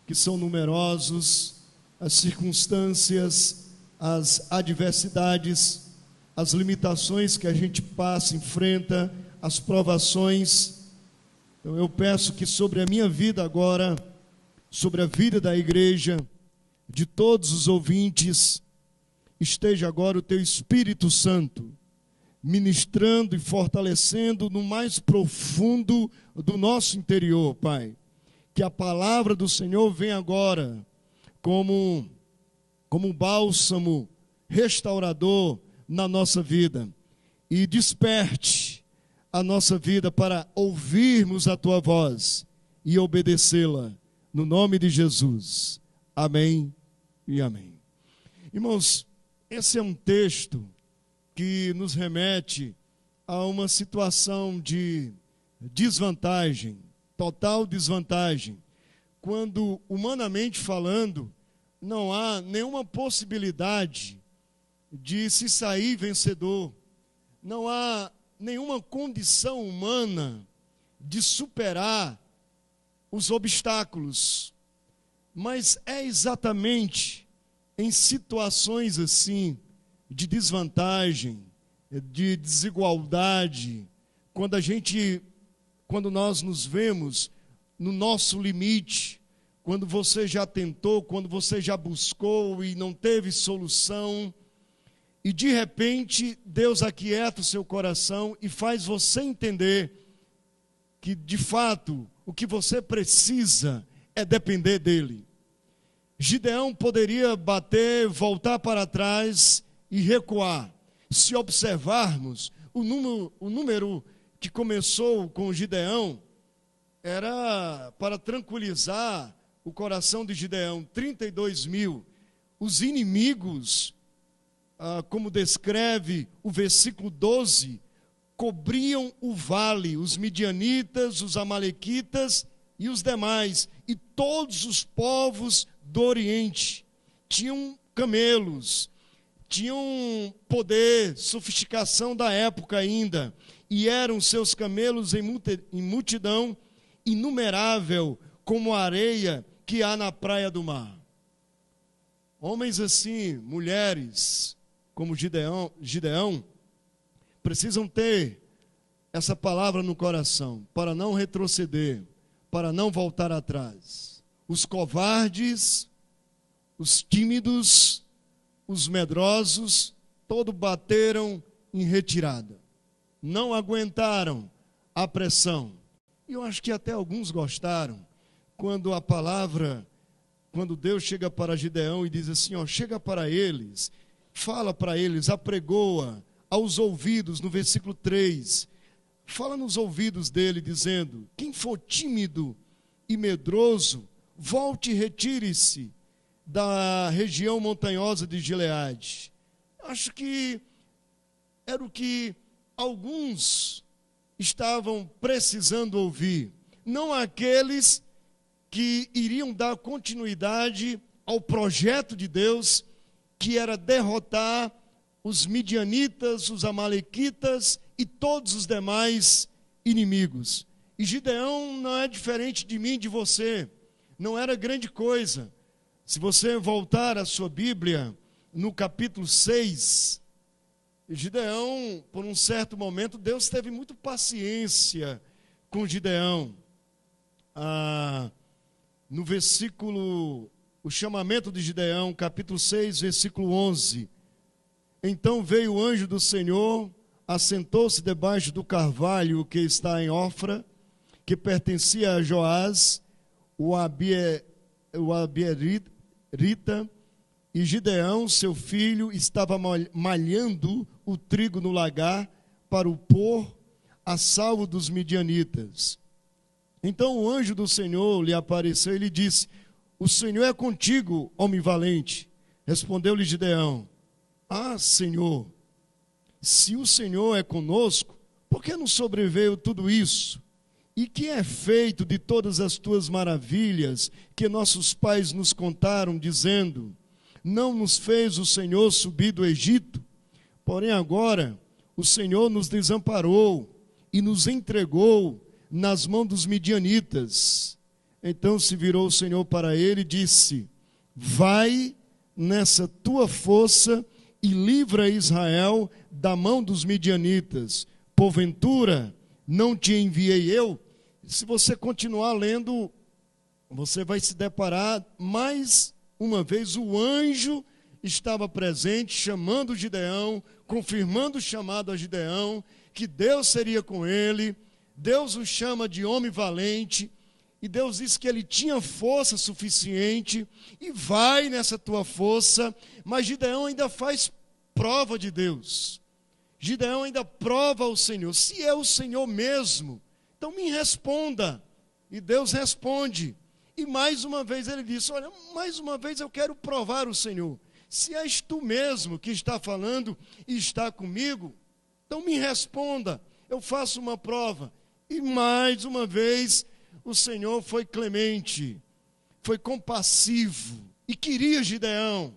que são numerosos, as circunstâncias, as adversidades, as limitações que a gente passa, enfrenta, as provações. Então eu peço que sobre a minha vida agora, sobre a vida da igreja, de todos os ouvintes, esteja agora o teu Espírito Santo, ministrando e fortalecendo no mais profundo do nosso interior, Pai. Que a palavra do Senhor venha agora como um bálsamo restaurador na nossa vida. E desperte a nossa vida para ouvirmos a tua voz e obedecê-la, no nome de Jesus. Amém e amém. Irmãos, esse é um texto que nos remete a uma situação de desvantagem, total desvantagem, quando, humanamente falando, não há nenhuma possibilidade de se sair vencedor, não há nenhuma condição humana de superar os obstáculos, mas é exatamente em situações assim, de desvantagem, de desigualdade, quando nós nos vemos no nosso limite, quando você já tentou, quando você já buscou e não teve solução, e de repente Deus aquieta o seu coração e faz você entender que de fato o que você precisa é depender dele. Gideão poderia bater, voltar para trás e recuar. Se observarmos, o número que começou com Gideão era para tranquilizar o coração de Gideão, 32.000. Os inimigos, como descreve o versículo 12, cobriam o vale, os midianitas, os amalequitas e os demais, e todos os povos do Oriente tinham camelos, tinham poder, sofisticação da época ainda, e eram seus camelos em multidão inumerável, como a areia que há na praia do mar. Homens assim, mulheres, como Gideão, precisam ter essa palavra no coração, para não retroceder, para não voltar atrás. Os covardes, os tímidos, os medrosos, todos bateram em retirada. Não aguentaram a pressão. E eu acho que até alguns gostaram, quando Deus chega para Gideão e diz assim, chega para eles, fala para eles, apregoa aos ouvidos, no versículo 3, fala nos ouvidos dele, dizendo, quem for tímido e medroso, volte e retire-se da região montanhosa de Gileade. Acho que era o que alguns estavam precisando ouvir, não aqueles que iriam dar continuidade ao projeto de Deus, que era derrotar os midianitas, os amalequitas e todos os demais inimigos. E Gideão não é diferente de mim, de você, não era grande coisa. Se você voltar à sua Bíblia, no capítulo 6, Gideão, por um certo momento, Deus teve muito paciência com Gideão. No versículo, o chamamento de Gideão, capítulo 6, versículo 11. Então veio o anjo do Senhor, assentou-se debaixo do carvalho que está em Ofra, que pertencia a Joás, o Abierita, e Gideão, seu filho, estava malhando o trigo no lagar para o pôr a salvo dos midianitas. Então o anjo do Senhor lhe apareceu e lhe disse, o Senhor é contigo, homem valente. Respondeu-lhe Gideão, Senhor, se o Senhor é conosco, por que nos sobreveio tudo isso? E que é feito de todas as tuas maravilhas que nossos pais nos contaram, dizendo, não nos fez o Senhor subir do Egito? Porém agora o Senhor nos desamparou e nos entregou nas mãos dos midianitas. Então se virou o Senhor para ele e disse, vai nessa tua força e livra Israel da mão dos midianitas. Porventura não te enviei eu? Se você continuar lendo, você vai se deparar mais uma vez, o anjo estava presente, chamando Gideão, confirmando o chamado a Gideão, que Deus seria com ele. Deus o chama de homem valente, E Deus disse que ele tinha força suficiente e vai nessa tua força, mas Gideão ainda faz prova de Deus. Gideão ainda prova ao Senhor. Se é o Senhor mesmo, então me responda. E Deus responde. E mais uma vez ele disse, olha, mais uma vez eu quero provar o Senhor. Se és tu mesmo que está falando e está comigo, então me responda. Eu faço uma prova. E mais uma vez o Senhor foi clemente, foi compassivo e queria Gideão.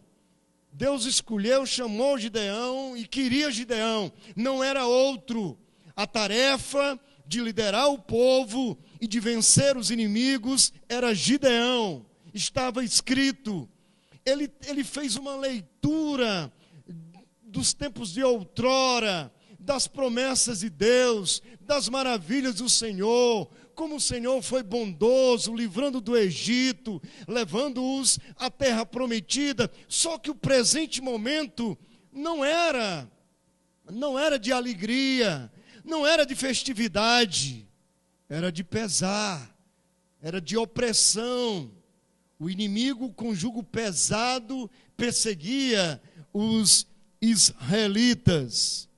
Deus escolheu, chamou Gideão e queria Gideão. Não era outro. A tarefa de liderar o povo e de vencer os inimigos era Gideão. Estava escrito. Ele fez uma leitura dos tempos de outrora, das promessas de Deus, das maravilhas do Senhor, como o Senhor foi bondoso, livrando do Egito, levando-os à terra prometida. Só que o presente momento não era de alegria, não era de festividade, era de pesar, era de opressão. O inimigo com jugo pesado perseguia os israelitas.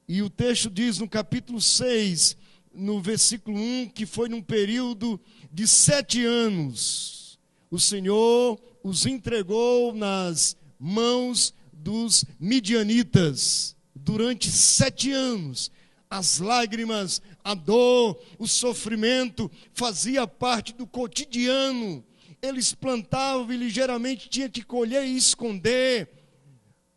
E o texto diz no capítulo 6, no versículo 1, que foi num período de 7 anos. O Senhor os entregou nas mãos dos midianitas durante 7 anos. As lágrimas, a dor, o sofrimento fazia parte do cotidiano. Eles plantavam e ligeiramente tinha que colher e esconder,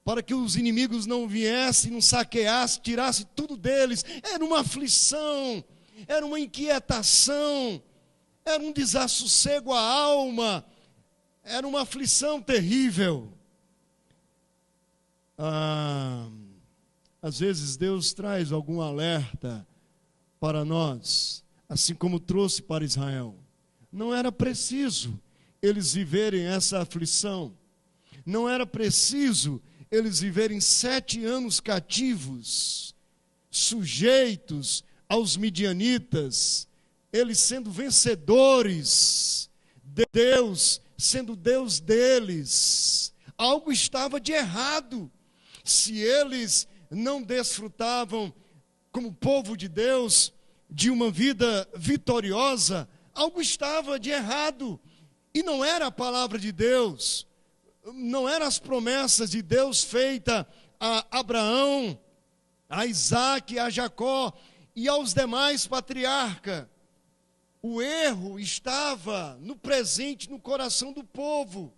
para que os inimigos não viessem, não saqueassem, tirassem tudo deles. Era uma aflição, era uma inquietação, era um desassossego à alma, era uma aflição terrível. Às vezes Deus traz algum alerta para nós, assim como trouxe para Israel. Não era preciso eles viverem essa aflição, não era preciso eles viverem 7 anos cativos, sujeitos aos midianitas, eles sendo vencedores de Deus, sendo Deus deles. Algo estava de errado. Se eles não desfrutavam, como povo de Deus, de uma vida vitoriosa, algo estava de errado. E não era a palavra de Deus, não eram as promessas de Deus feitas a Abraão, a Isaac, a Jacó e aos demais patriarcas. O erro estava no presente, no coração do povo.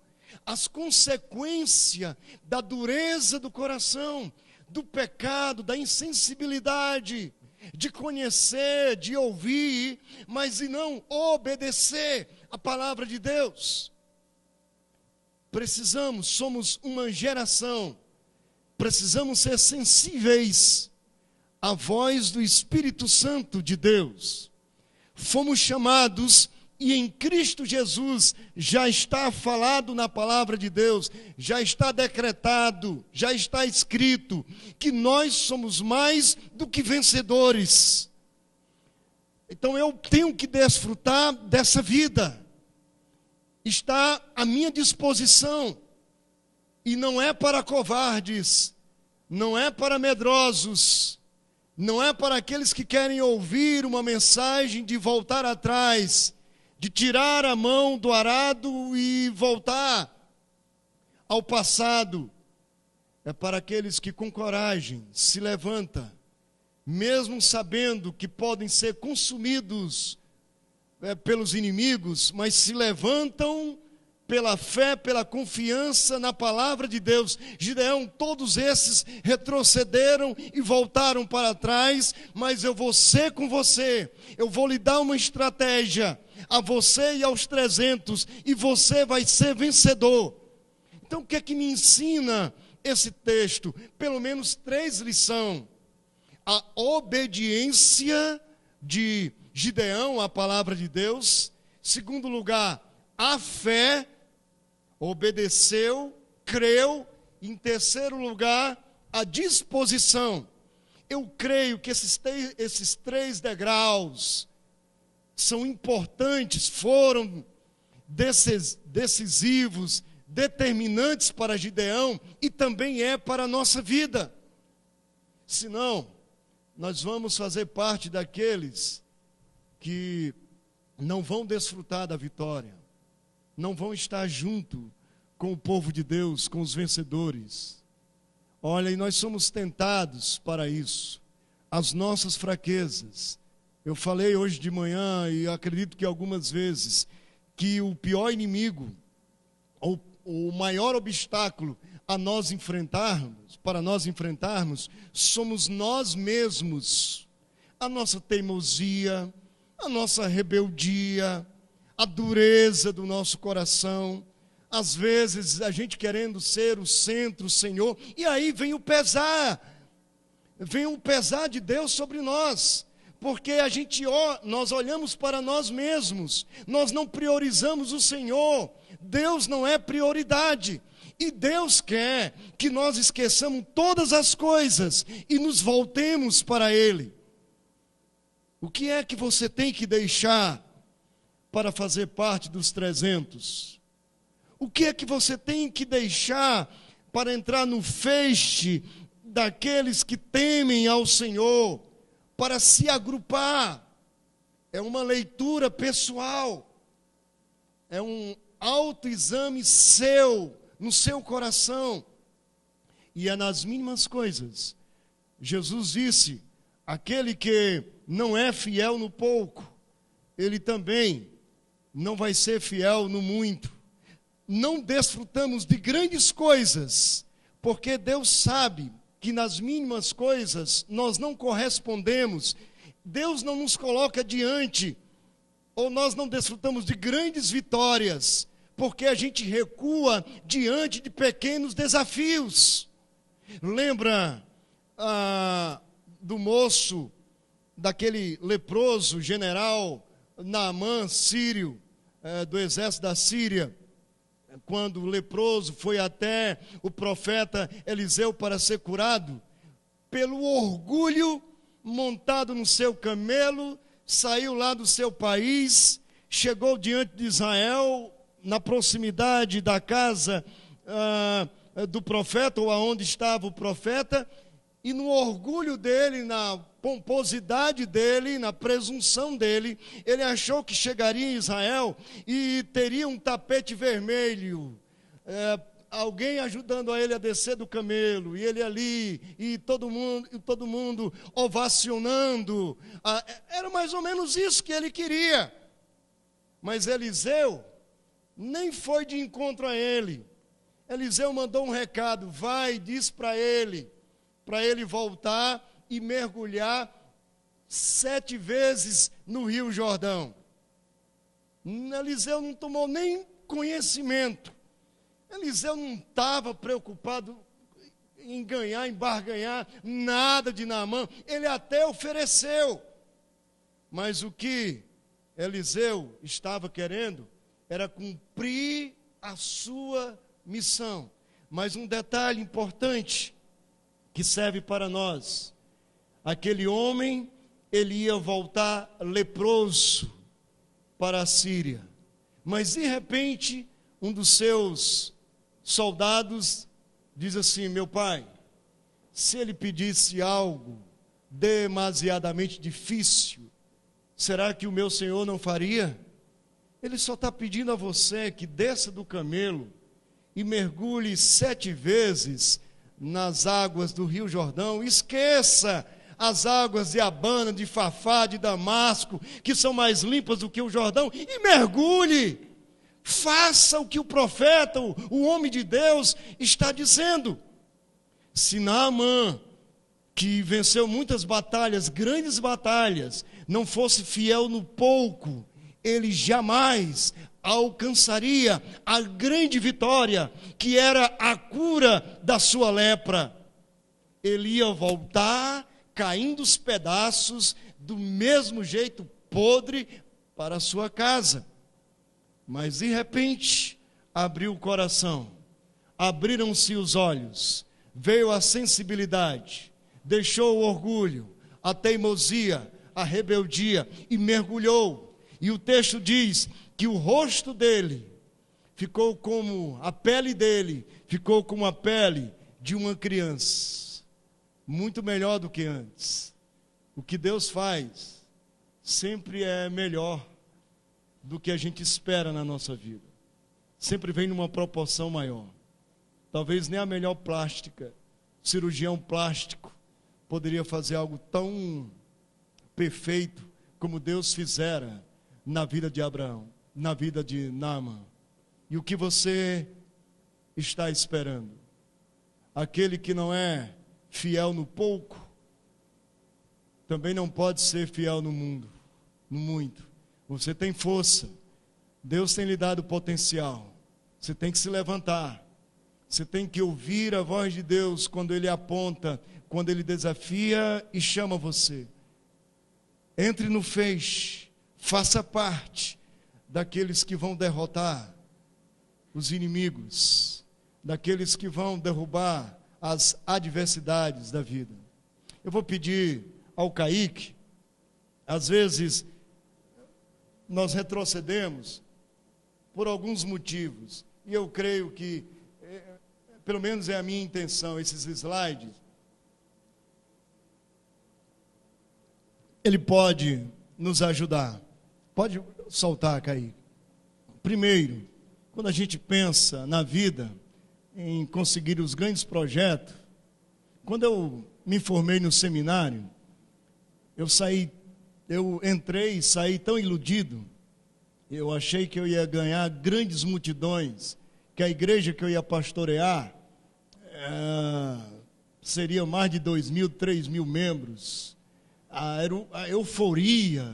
As consequências da dureza do coração, do pecado, da insensibilidade, de conhecer, de ouvir, mas de não obedecer a palavra de Deus. Somos uma geração, precisamos ser sensíveis à voz do Espírito Santo de Deus. Fomos chamados e em Cristo Jesus já está falado na palavra de Deus, já está decretado, já está escrito que nós somos mais do que vencedores. Então eu tenho que desfrutar dessa vida. Está à minha disposição. E não é para covardes, não é para medrosos, não é para aqueles que querem ouvir uma mensagem de voltar atrás, de tirar a mão do arado e voltar ao passado. É para aqueles que com coragem se levantam, mesmo sabendo que podem ser consumidos pelos inimigos, mas se levantam pela fé, pela confiança na palavra de Deus. Gideão, todos esses retrocederam e voltaram para trás, mas eu vou ser com você, eu vou lhe dar uma estratégia, a você e aos 300, e você vai ser vencedor. Então o que é que me ensina esse texto? Pelo menos 3 lições. A obediência de Gideão à palavra de Deus. Segundo lugar, a fé, obedeceu, creu. Em terceiro lugar, a disposição. Eu creio que esses 3 degraus são importantes, foram decisivos, determinantes para Gideão e também é para a nossa vida. Senão, nós vamos fazer parte daqueles que não vão desfrutar da vitória, não vão estar junto com o povo de Deus, com os vencedores. Olha, e nós somos tentados para isso, as nossas fraquezas. Eu falei hoje de manhã, e acredito que algumas vezes, que o pior inimigo, ou o maior obstáculo a nós enfrentarmos, para nós enfrentarmos, somos nós mesmos. A nossa teimosia, a nossa rebeldia, a dureza do nosso coração. Às vezes a gente querendo ser o centro, o Senhor, e aí vem o pesar de Deus sobre nós, porque nós olhamos para nós mesmos, nós não priorizamos o Senhor, Deus não é prioridade, e Deus quer que nós esqueçamos todas as coisas e nos voltemos para Ele. O que é que você tem que deixar para fazer parte dos 300? O que é que você tem que deixar para entrar no feixe daqueles que temem ao Senhor, para se agrupar? É uma leitura pessoal, é um autoexame seu, no seu coração, e é nas mínimas coisas. Jesus disse, aquele que não é fiel no pouco, ele também não vai ser fiel no muito. Não desfrutamos de grandes coisas, porque Deus sabe que nas mínimas coisas nós não correspondemos, Deus não nos coloca diante, ou nós não desfrutamos de grandes vitórias, porque a gente recua diante de pequenos desafios. Lembra do moço, daquele leproso general Naamã, sírio, do exército da Síria, quando o leproso foi até o profeta Eliseu para ser curado, pelo orgulho, montado no seu camelo, saiu lá do seu país, chegou diante de Israel, na proximidade da casa do profeta, ou aonde estava o profeta, e no orgulho dele, na pomposidade dele, na presunção dele, ele achou que chegaria em Israel e teria um tapete vermelho, alguém ajudando a ele a descer do camelo, e ele ali, e todo mundo ovacionando. Era mais ou menos isso que ele queria. Mas Eliseu nem foi de encontro a ele. Eliseu mandou um recado, vai, diz para ele voltar e mergulhar 7 vezes no Rio Jordão. Eliseu não tomou nem conhecimento. Eliseu não estava preocupado em ganhar, em barganhar nada de Naamã. Ele até ofereceu. Mas o que Eliseu estava querendo era cumprir a sua missão. Mas um detalhe importante que serve para nós: aquele homem, ele ia voltar leproso para a Síria, mas de repente um dos seus soldados diz assim: meu pai, se ele pedisse algo demasiadamente difícil, será que o meu senhor não faria? Ele só está pedindo a você que desça do camelo e mergulhe 7 vezes nas águas do Rio Jordão. Esqueça as águas de Abana, de Fafá, de Damasco, que são mais limpas do que o Jordão, e mergulhe. Faça o que o profeta, o homem de Deus, está dizendo. Se Naamã, que venceu muitas batalhas, grandes batalhas, não fosse fiel no pouco, ele jamais alcançaria a grande vitória, que era a cura da sua lepra. Ele ia voltar caindo os pedaços, do mesmo jeito podre, para a sua casa. Mas de repente abriu o coração, abriram-se os olhos, veio a sensibilidade, deixou o orgulho, a teimosia, a rebeldia, e mergulhou. E o texto diz que o rosto dele ficou como, a pele dele ficou como a pele de uma criança. Muito melhor do que antes. O que Deus faz sempre é melhor do que a gente espera na nossa vida. Sempre vem numa proporção maior. Talvez nem a melhor plástica, cirurgião plástico, poderia fazer algo tão perfeito como Deus fizera na vida de Abraão, na vida de Naamã. E o que você está esperando? Aquele que não é fiel no pouco, também não pode ser fiel no mundo, no muito. Você tem força, Deus tem lhe dado potencial, você tem que se levantar, você tem que ouvir a voz de Deus quando Ele aponta, quando Ele desafia e chama você. Entre no feixe, faça parte daqueles que vão derrotar os inimigos, daqueles que vão derrubar as adversidades da vida. Eu vou pedir ao Kaique, às vezes nós retrocedemos por alguns motivos, e eu creio que, pelo menos é a minha intenção, esses slides, ele pode nos ajudar. Pode soltar, Kaique. Primeiro, quando a gente pensa na vida, em conseguir os grandes projetos, quando eu me formei no seminário, eu entrei e saí tão iludido, eu achei que eu ia ganhar grandes multidões, que a igreja que eu ia pastorear seria mais de 2.000, 3.000 membros, a euforia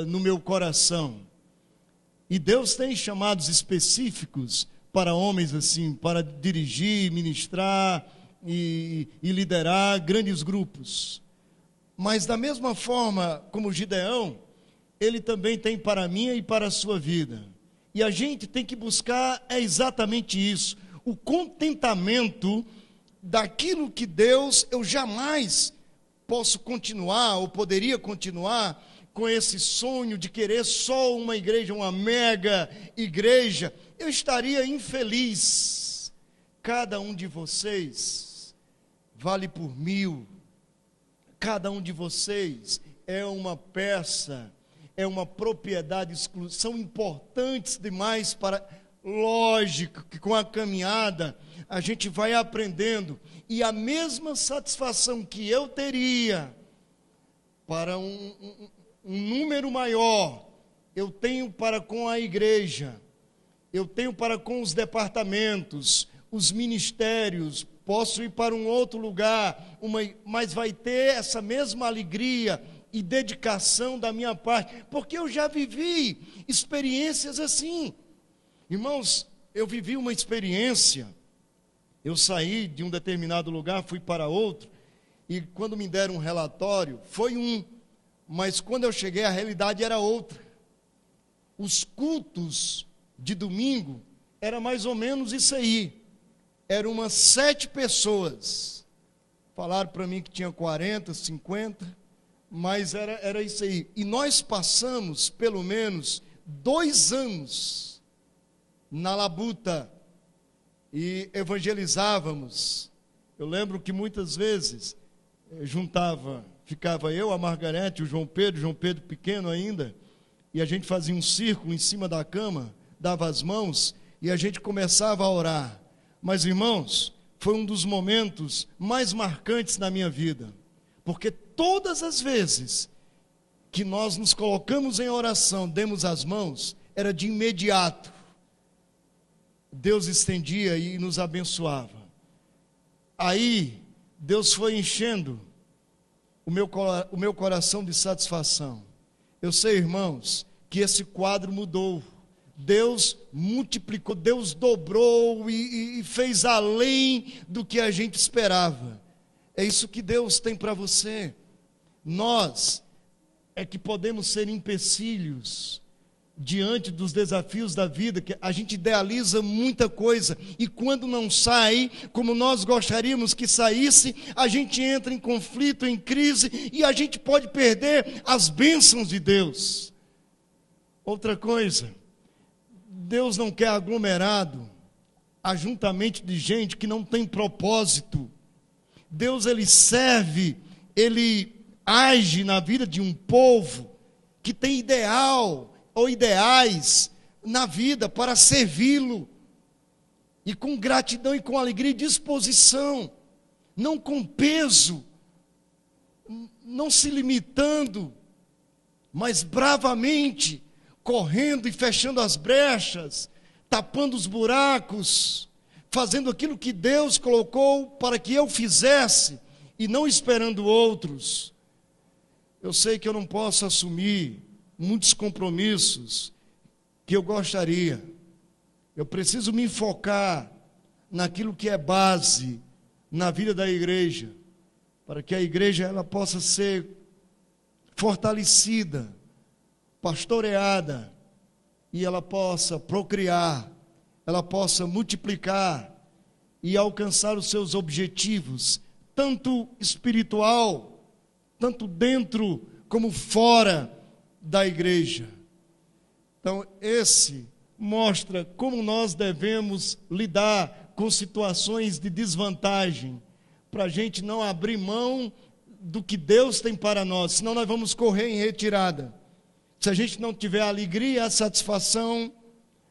no meu coração. E Deus tem chamados específicos para homens assim, para dirigir, ministrar e liderar grandes grupos. Mas da mesma forma como Gideão, ele também tem para a minha e para a sua vida. E a gente tem que buscar exatamente isso, o contentamento daquilo que Deus, eu jamais posso continuar, ou poderia continuar, com esse sonho de querer só uma igreja, uma mega igreja. Eu estaria infeliz. Cada um de vocês vale por 1.000. Cada um de vocês é uma peça, é uma propriedade exclusiva, são importantes demais para... Lógico que com a caminhada a gente vai aprendendo, e a mesma satisfação que eu teria para um número maior, eu tenho para com a igreja, eu tenho para com os departamentos, os ministérios. Posso ir para um outro lugar, mas vai ter essa mesma alegria e dedicação da minha parte, porque eu já vivi experiências assim. Irmãos, eu vivi uma experiência, eu saí de um determinado lugar, fui para outro, e quando me deram um relatório, foi um, mas quando eu cheguei a realidade era outra. Os cultos de domingo era mais ou menos isso aí. Eram umas 7 pessoas. Falaram para mim que tinha 40, 50, mas era isso aí. E nós passamos pelo menos 2 anos na labuta e evangelizávamos. Eu lembro que muitas vezes ficava eu, a Margarete, o João Pedro pequeno ainda, e a gente fazia um círculo em cima da cama, dava as mãos e a gente começava a orar. Mas, irmãos, foi um dos momentos mais marcantes na minha vida, porque todas as vezes que nós nos colocamos em oração, demos as mãos, era de imediato. Deus estendia e nos abençoava. Aí, Deus foi enchendo o meu coração de satisfação. Eu sei, irmãos, que esse quadro mudou. Deus multiplicou, Deus dobrou e fez além do que a gente esperava. É isso que Deus tem para você. Nós é que podemos ser empecilhos diante dos desafios da vida, que a gente idealiza muita coisa, e quando não sai como nós gostaríamos que saísse, a gente entra em conflito, em crise, e a gente pode perder as bênçãos de Deus. Outra coisa, Deus não quer aglomerado, ajuntamento de gente que não tem propósito. Deus, ele serve, ele age na vida de um povo que tem ideal ou ideais na vida para servi-lo, e com gratidão e com alegria e disposição, não com peso, não se limitando, mas bravamente correndo e fechando as brechas, tapando os buracos, fazendo aquilo que Deus colocou para que eu fizesse, e não esperando outros. Eu sei que eu não posso assumir muitos compromissos que eu gostaria. Eu preciso me focar naquilo que é base na vida da igreja, para que a igreja ela possa ser fortalecida, pastoreada, e ela possa procriar, ela possa multiplicar e alcançar os seus objetivos, tanto espiritual, tanto dentro como fora da igreja. Então, esse mostra como nós devemos lidar com situações de desvantagem, para a gente não abrir mão do que Deus tem para nós, senão nós vamos correr em retirada. Se a gente não tiver a alegria e a satisfação,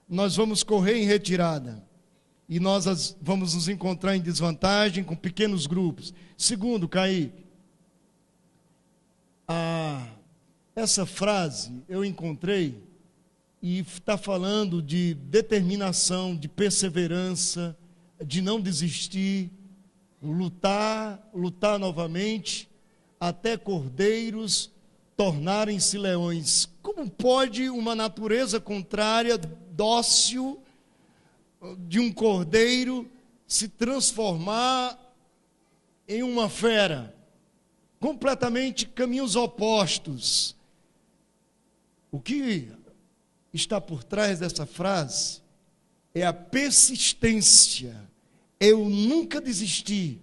nós vamos correr em retirada, e nós vamos nos encontrar em desvantagem com pequenos grupos. Segundo, Kaique, essa frase eu encontrei, e está falando de determinação, de perseverança, de não desistir, lutar novamente, até cordeiros tornarem-se leões. Como pode uma natureza contrária, dócil, de um cordeiro, se transformar em uma fera? Completamente caminhos opostos. O que está por trás dessa frase é a persistência. Eu nunca desisti,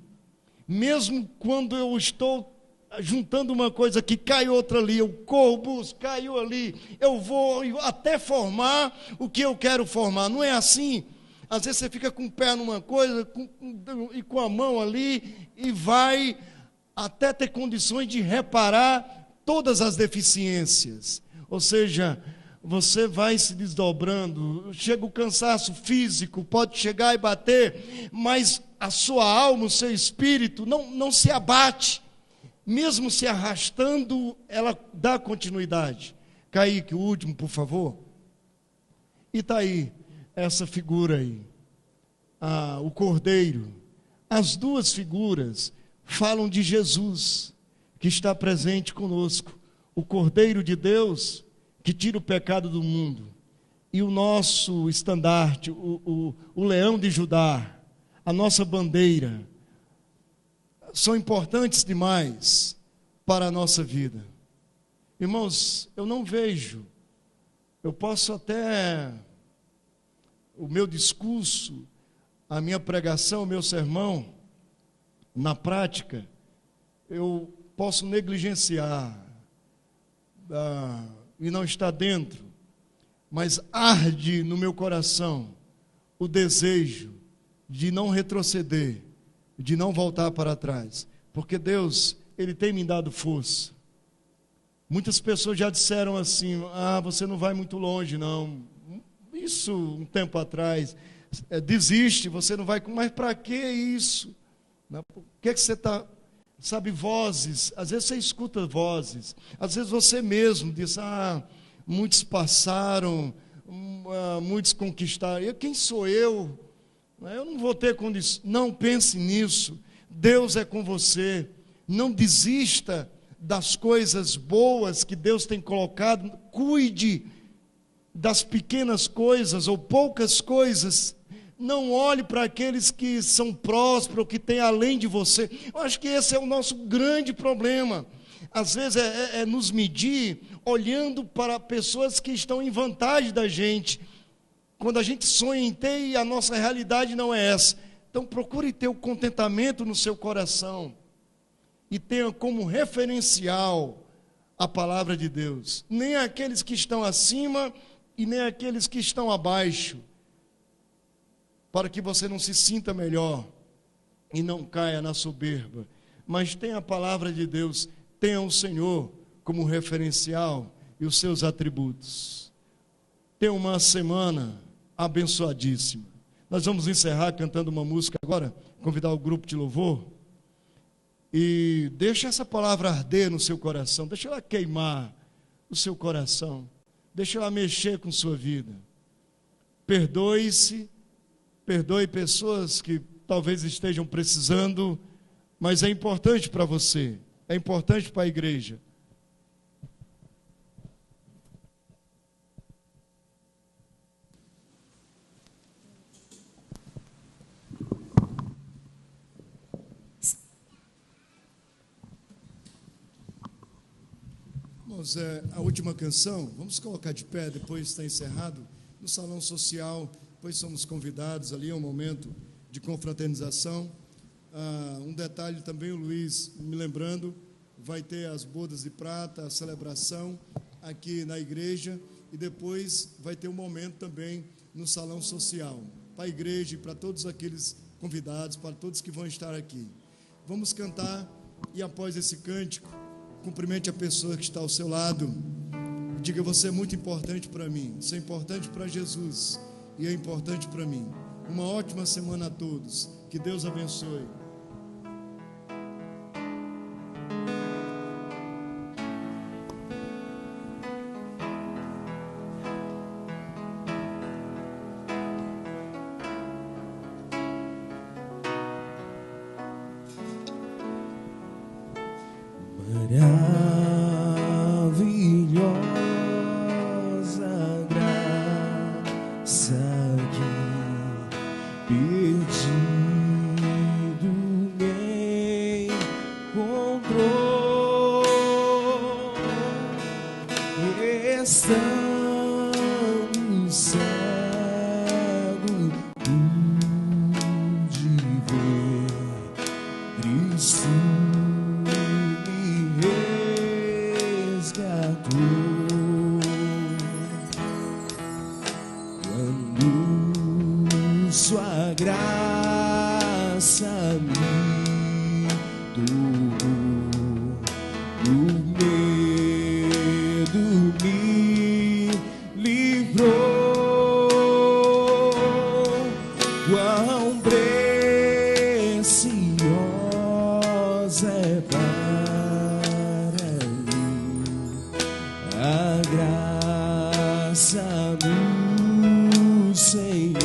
mesmo quando eu estou juntando uma coisa aqui, cai outra ali, eu corro, busco, caiu ali, eu vou até formar o que eu quero formar. Não é assim. Às vezes você fica com o pé numa coisa e com a mão ali, e vai até ter condições de reparar todas as deficiências. Ou seja, você vai se desdobrando, chega o cansaço físico, pode chegar e bater, mas a sua alma, o seu espírito não se abate, mesmo se arrastando, ela dá continuidade. Kaique, o último, por favor. E está aí, essa figura aí, o cordeiro. As duas figuras falam de Jesus, que está presente conosco, o cordeiro de Deus, que tira o pecado do mundo, e o nosso estandarte, o leão de Judá, a nossa bandeira, são importantes demais para a nossa vida. Irmãos, eu não vejo, eu posso até, o meu discurso, a minha pregação, o meu sermão, na prática, eu posso negligenciar, e não está dentro, mas arde no meu coração o desejo de não retroceder, de não voltar para trás, porque Deus, Ele tem me dado força. Muitas pessoas já disseram assim: você não vai muito longe não, isso um tempo atrás, desiste, você não vai, mas para que isso? Por que você está... Sabe, vozes, às vezes você escuta vozes, às vezes você mesmo diz: muitos passaram, muitos conquistaram, quem sou eu? Eu não vou ter condição. Não pense nisso. Deus é com você. Não desista das coisas boas que Deus tem colocado. Cuide das pequenas coisas ou poucas coisas. Não olhe para aqueles que são prósperos, que têm além de você. Eu acho que esse é o nosso grande problema. Às vezes é nos medir olhando para pessoas que estão em vantagem da gente, quando a gente sonha em ter e a nossa realidade não é essa. Então procure ter o contentamento no seu coração e tenha como referencial a palavra de Deus, nem aqueles que estão acima e nem aqueles que estão abaixo, para que você não se sinta melhor e não caia na soberba, mas tenha a palavra de Deus, tenha o Senhor como referencial e os seus atributos. Tenha uma semana abençoadíssima. Nós vamos encerrar cantando uma música agora, convidar o grupo de louvor, e deixa essa palavra arder no seu coração, deixa ela queimar o seu coração, deixa ela mexer com sua vida. Perdoe-se, perdoe pessoas que talvez estejam precisando, mas é importante para você, é importante para a igreja. Irmãos, a última canção, vamos colocar de pé, depois está encerrado, no salão social, depois somos convidados ali a um momento de confraternização. Um detalhe também, o Luiz me lembrando, vai ter as bodas de prata, a celebração aqui na igreja, e depois vai ter um momento também no salão social, para a igreja e para todos aqueles convidados, para todos que vão estar aqui. Vamos cantar, e após esse cântico, cumprimente a pessoa que está ao seu lado, diga: você é muito importante para mim, você é importante para Jesus e é importante para mim. Uma ótima semana a todos, que Deus abençoe. Maravilhosa graça que perdido me encontrou, estando cego pude ver Cristo me resgatou. Quando sua graça me tomou, do medo me livrou. Quão preciosa é para mim a graça do Senhor.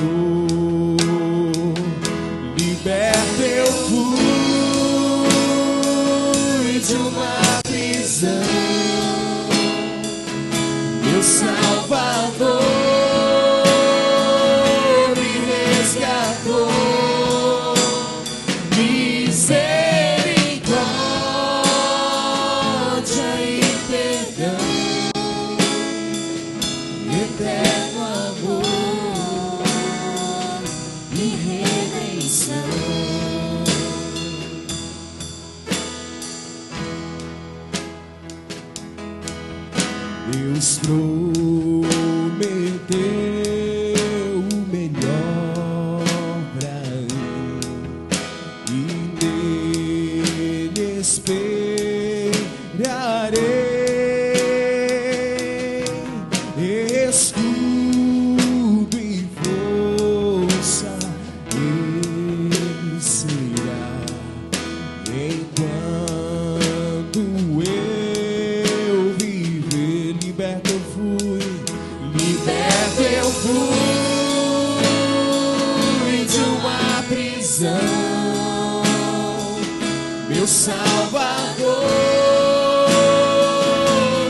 Liberto eu fui de uma prisão, meu Salvador me resgatou. Misericórdia e perdão, eterno amor e redenção. Deus prometeu o melhor pra mim e nele esperarei. Escudo e força ele será enquanto eu viver. Liberto eu fui de uma prisão, meu Salvador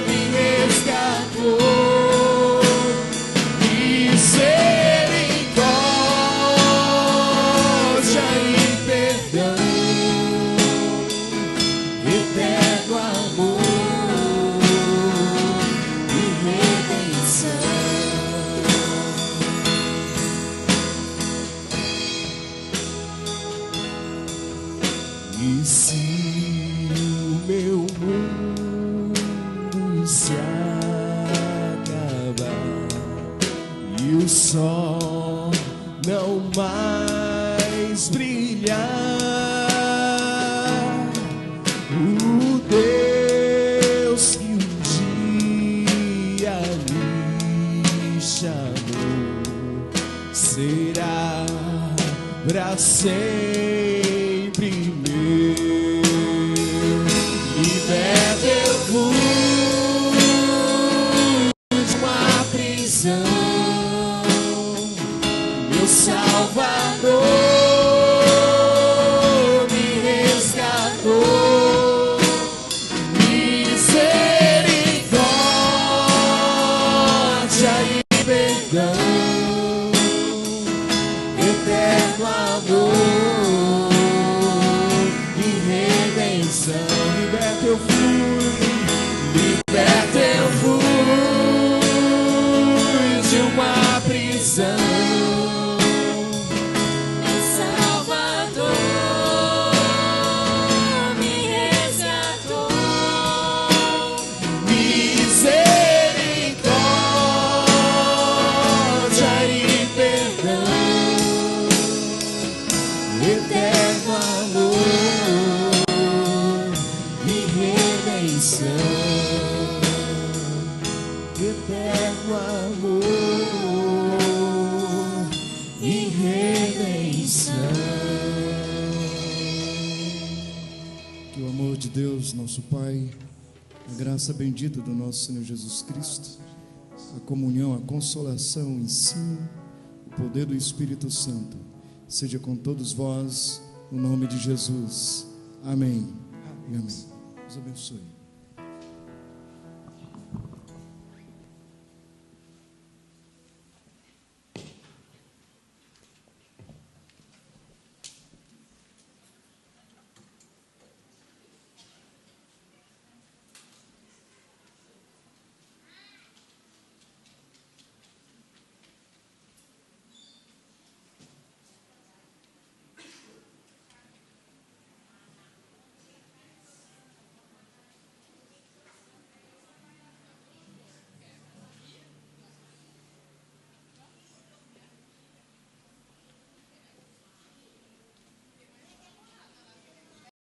me resgatou. Misericórdia e perdão, eterno amor e redenção. E se o meu mundo brilhar. O Deus que um dia me chamou será para sempre meu. Liberto eu fui de uma prisão, meu Salvador me resgatou. Misericórdia e perdão, eterno amor e redenção. Liberto eu fui de uma prisão, Meu Salvador me resgatou. misericórdia e perdão, eterno amor e redenção, eterno amor e redenção. Que o amor de Deus, nosso Pai, a graça bendita do nosso Senhor Jesus Cristo, a comunhão, a consolação, o ensino, o poder do Espírito Santo, seja com todos vós, no nome de Jesus. Amém. E amém. Deus abençoe.